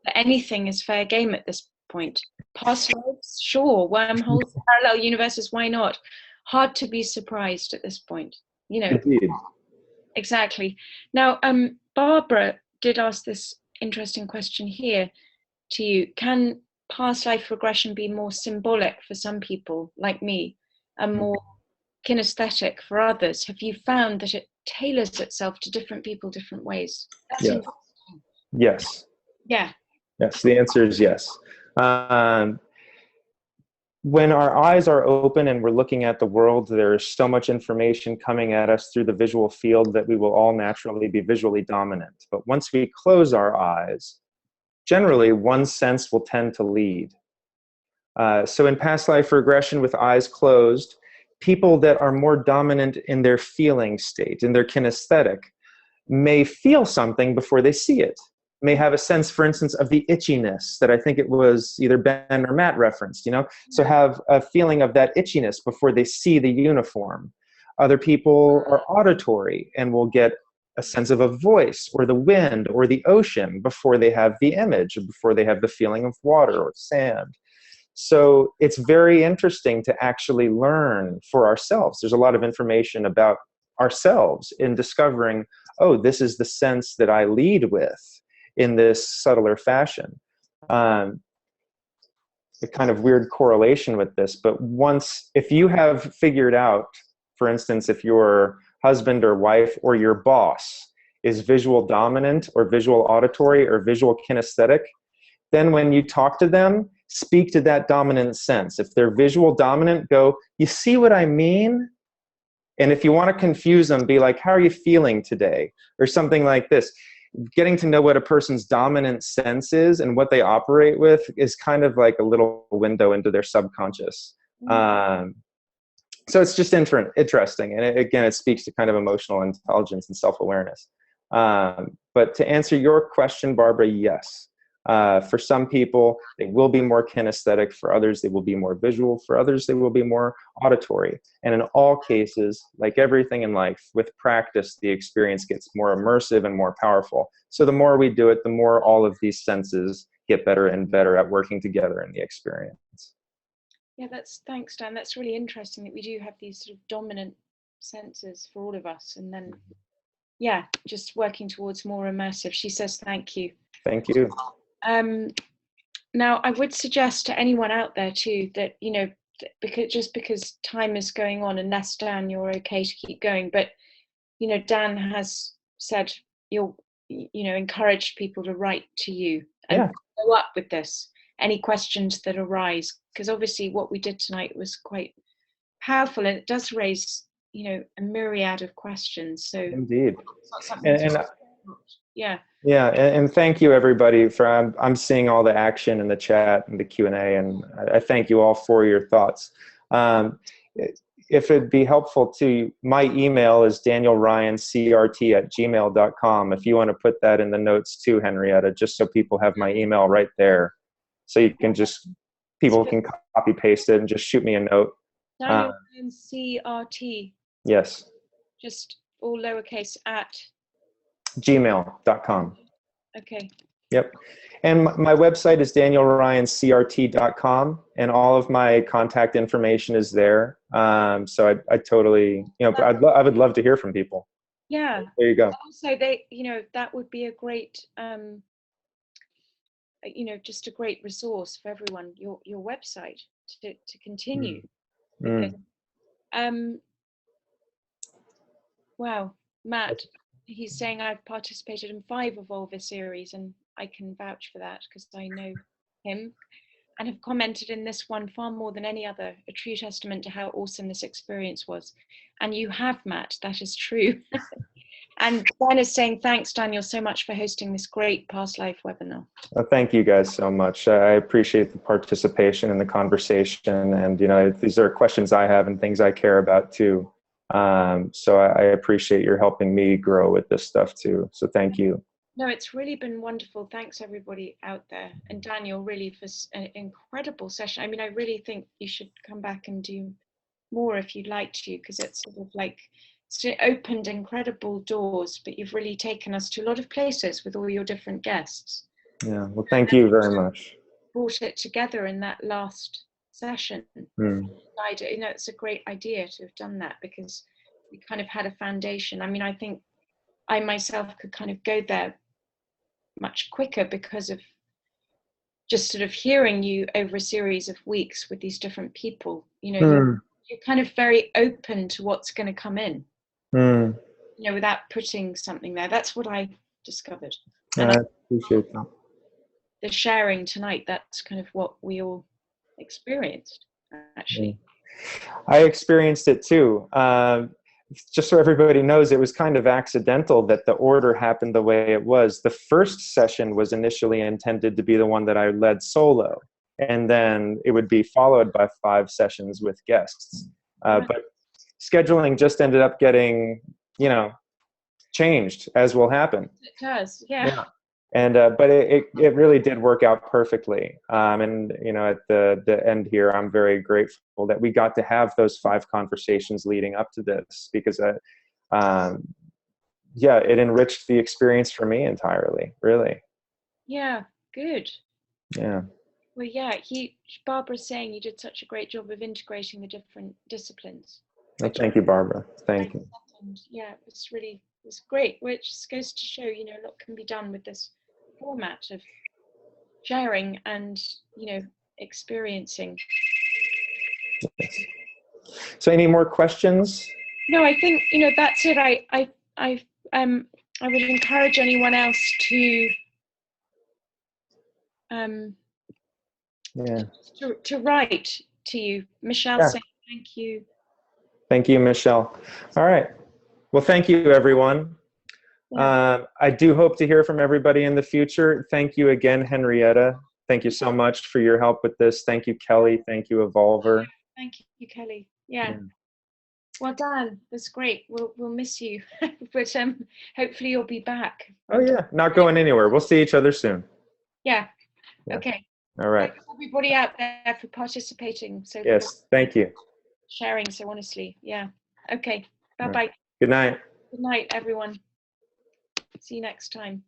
that anything is fair game at this point. Past lives, sure. Wormholes, parallel universes, why not? Hard to be surprised at this point. Indeed. Exactly. Now, Barbara did ask this interesting question here to you. Can past life regression be more symbolic for some people, like me, and more kinesthetic for others? Have you found that it tailors itself to different people different ways? That's yes. Yes. Yeah. Yes, the answer is yes. When our eyes are open and we're looking at the world, there's so much information coming at us through the visual field that we will all naturally be visually dominant. But once we close our eyes, generally one sense will tend to lead. So in past life regression with eyes closed, people that are more dominant in their feeling state, in their kinesthetic, may feel something before they see it. May have a sense, for instance, of the itchiness that I think it was either Ben or Matt referenced, So have a feeling of that itchiness before they see the uniform. Other people are auditory and will get a sense of a voice or the wind or the ocean before they have the image, or before they have the feeling of water or sand. So it's very interesting to actually learn for ourselves. There's a lot of information about ourselves in discovering, oh, this is the sense that I lead with in this subtler fashion. A kind of weird correlation with this, but if you have figured out, for instance, if your husband or wife or your boss is visual dominant or visual auditory or visual kinesthetic, then when you talk to them, speak to that dominant sense. If they're visual dominant, go, you see what I mean? And if you want to confuse them, be like, how are you feeling today? Or something like this. Getting to know what a person's dominant sense is and what they operate with is kind of like a little window into their subconscious. So it's just interesting. And again, it speaks to kind of emotional intelligence and self-awareness. But to answer your question, Barbara, yes. For some people, they will be more kinesthetic. For others, they will be more visual. For others, they will be more auditory. And in all cases, like everything in life, with practice, the experience gets more immersive and more powerful. So the more we do it, the more all of these senses get better and better at working together in the experience. Yeah, thanks, Dan. That's really interesting that we do have these sort of dominant senses for all of us. And then, yeah, just working towards more immersive. She says, thank you. Thank you. Now, I would suggest to anyone out there too that, because time is going on, unless Dan, you're okay to keep going, but, Dan has said you'll, encourage people to write to you and follow up with this, any questions that arise, because obviously what we did tonight was quite powerful, and it does raise, you know, a myriad of questions. So indeed. it's not something And thank you everybody for, I'm seeing all the action in the chat and the Q&A, and I thank you all for your thoughts. If it'd be helpful to, my email is danielryancrt@gmail.com. If you want to put that in the notes too, Henrietta, just so people have my email right there. So you can just, people can copy paste it and just shoot me a note. Daniel Ryan CRT. Yes. Just all lowercase at gmail.com. Okay. Yep. And my website is danielryancrt.com, and all of my contact information is there. So I totally, you know, I would love to hear from people. Yeah. There you go. Also, you know, that would be a great, you know, just a great resource for everyone. Your website to continue with this. Wow, Matt. He's saying I've participated in 5 Evolver series, and I can vouch for that because I know him, and have commented in this one far more than any other, a true testament to how awesome this experience was. And you have, Matt, that is true. And Ben is saying, thanks, Daniel, so much for hosting this great past life webinar. Well, thank you guys so much. I appreciate the participation and the conversation, and you know, these are questions I have and things I care about too. So I appreciate your helping me grow with this stuff too. So thank you. No, it's really been wonderful. Thanks everybody out there. And Daniel, really, for an incredible session. I mean, I really think you should come back and do more if you'd like to, because it's sort of like, it's opened incredible doors, but you've really taken us to a lot of places with all your different guests. Yeah, well, thank you very much. Brought it together in that last session. You know, it's a great idea to have done that, because we kind of had a foundation. I mean, I think I myself could kind of go there much quicker because of just sort of hearing you over a series of weeks with these different people. You know, you're kind of very open to what's going to come in, you know, without putting something there. That's what I discovered. And I appreciate that. The sharing tonight, that's kind of what we all experienced, actually. I experienced it too. Just so everybody knows, it was kind of accidental that the order happened the way it was. The first session was initially intended to be the one that I led solo, and then it would be followed by 5 sessions with guests. But scheduling just ended up getting, you know, changed, as will happen. It does, yeah. And but it really did work out perfectly. And you know, at the end here, I'm very grateful that we got to have those 5 conversations leading up to this, because yeah, it enriched the experience for me entirely, really. Yeah, good. Yeah. Well, yeah, Barbara's saying you did such a great job of integrating the different disciplines. Well, thank you, Barbara. Thank you. Yeah, it was great, which goes to show, you know, a lot can be done with this format of sharing and, you know, experiencing. Yes. So any more questions? No, I think, you know, that's it. I would encourage anyone else to to write to you. Michelle saying thank you. Thank you, Michelle. All right. Well, thank you, everyone. I do hope to hear from everybody in the future. Thank you again, Henrietta. Thank you so much for your help with this. Thank you, Kelly. Thank you, Evolver. Thank you, Kelly. Yeah. Well done. That's great. We'll miss you, but hopefully you'll be back. Oh yeah, not going anywhere. We'll see each other soon. Yeah. Okay. All right. Thanks everybody out there for participating. So yes, thank you. Sharing so honestly. Yeah. Okay. Bye-bye. Good night. Good night, everyone. See you next time.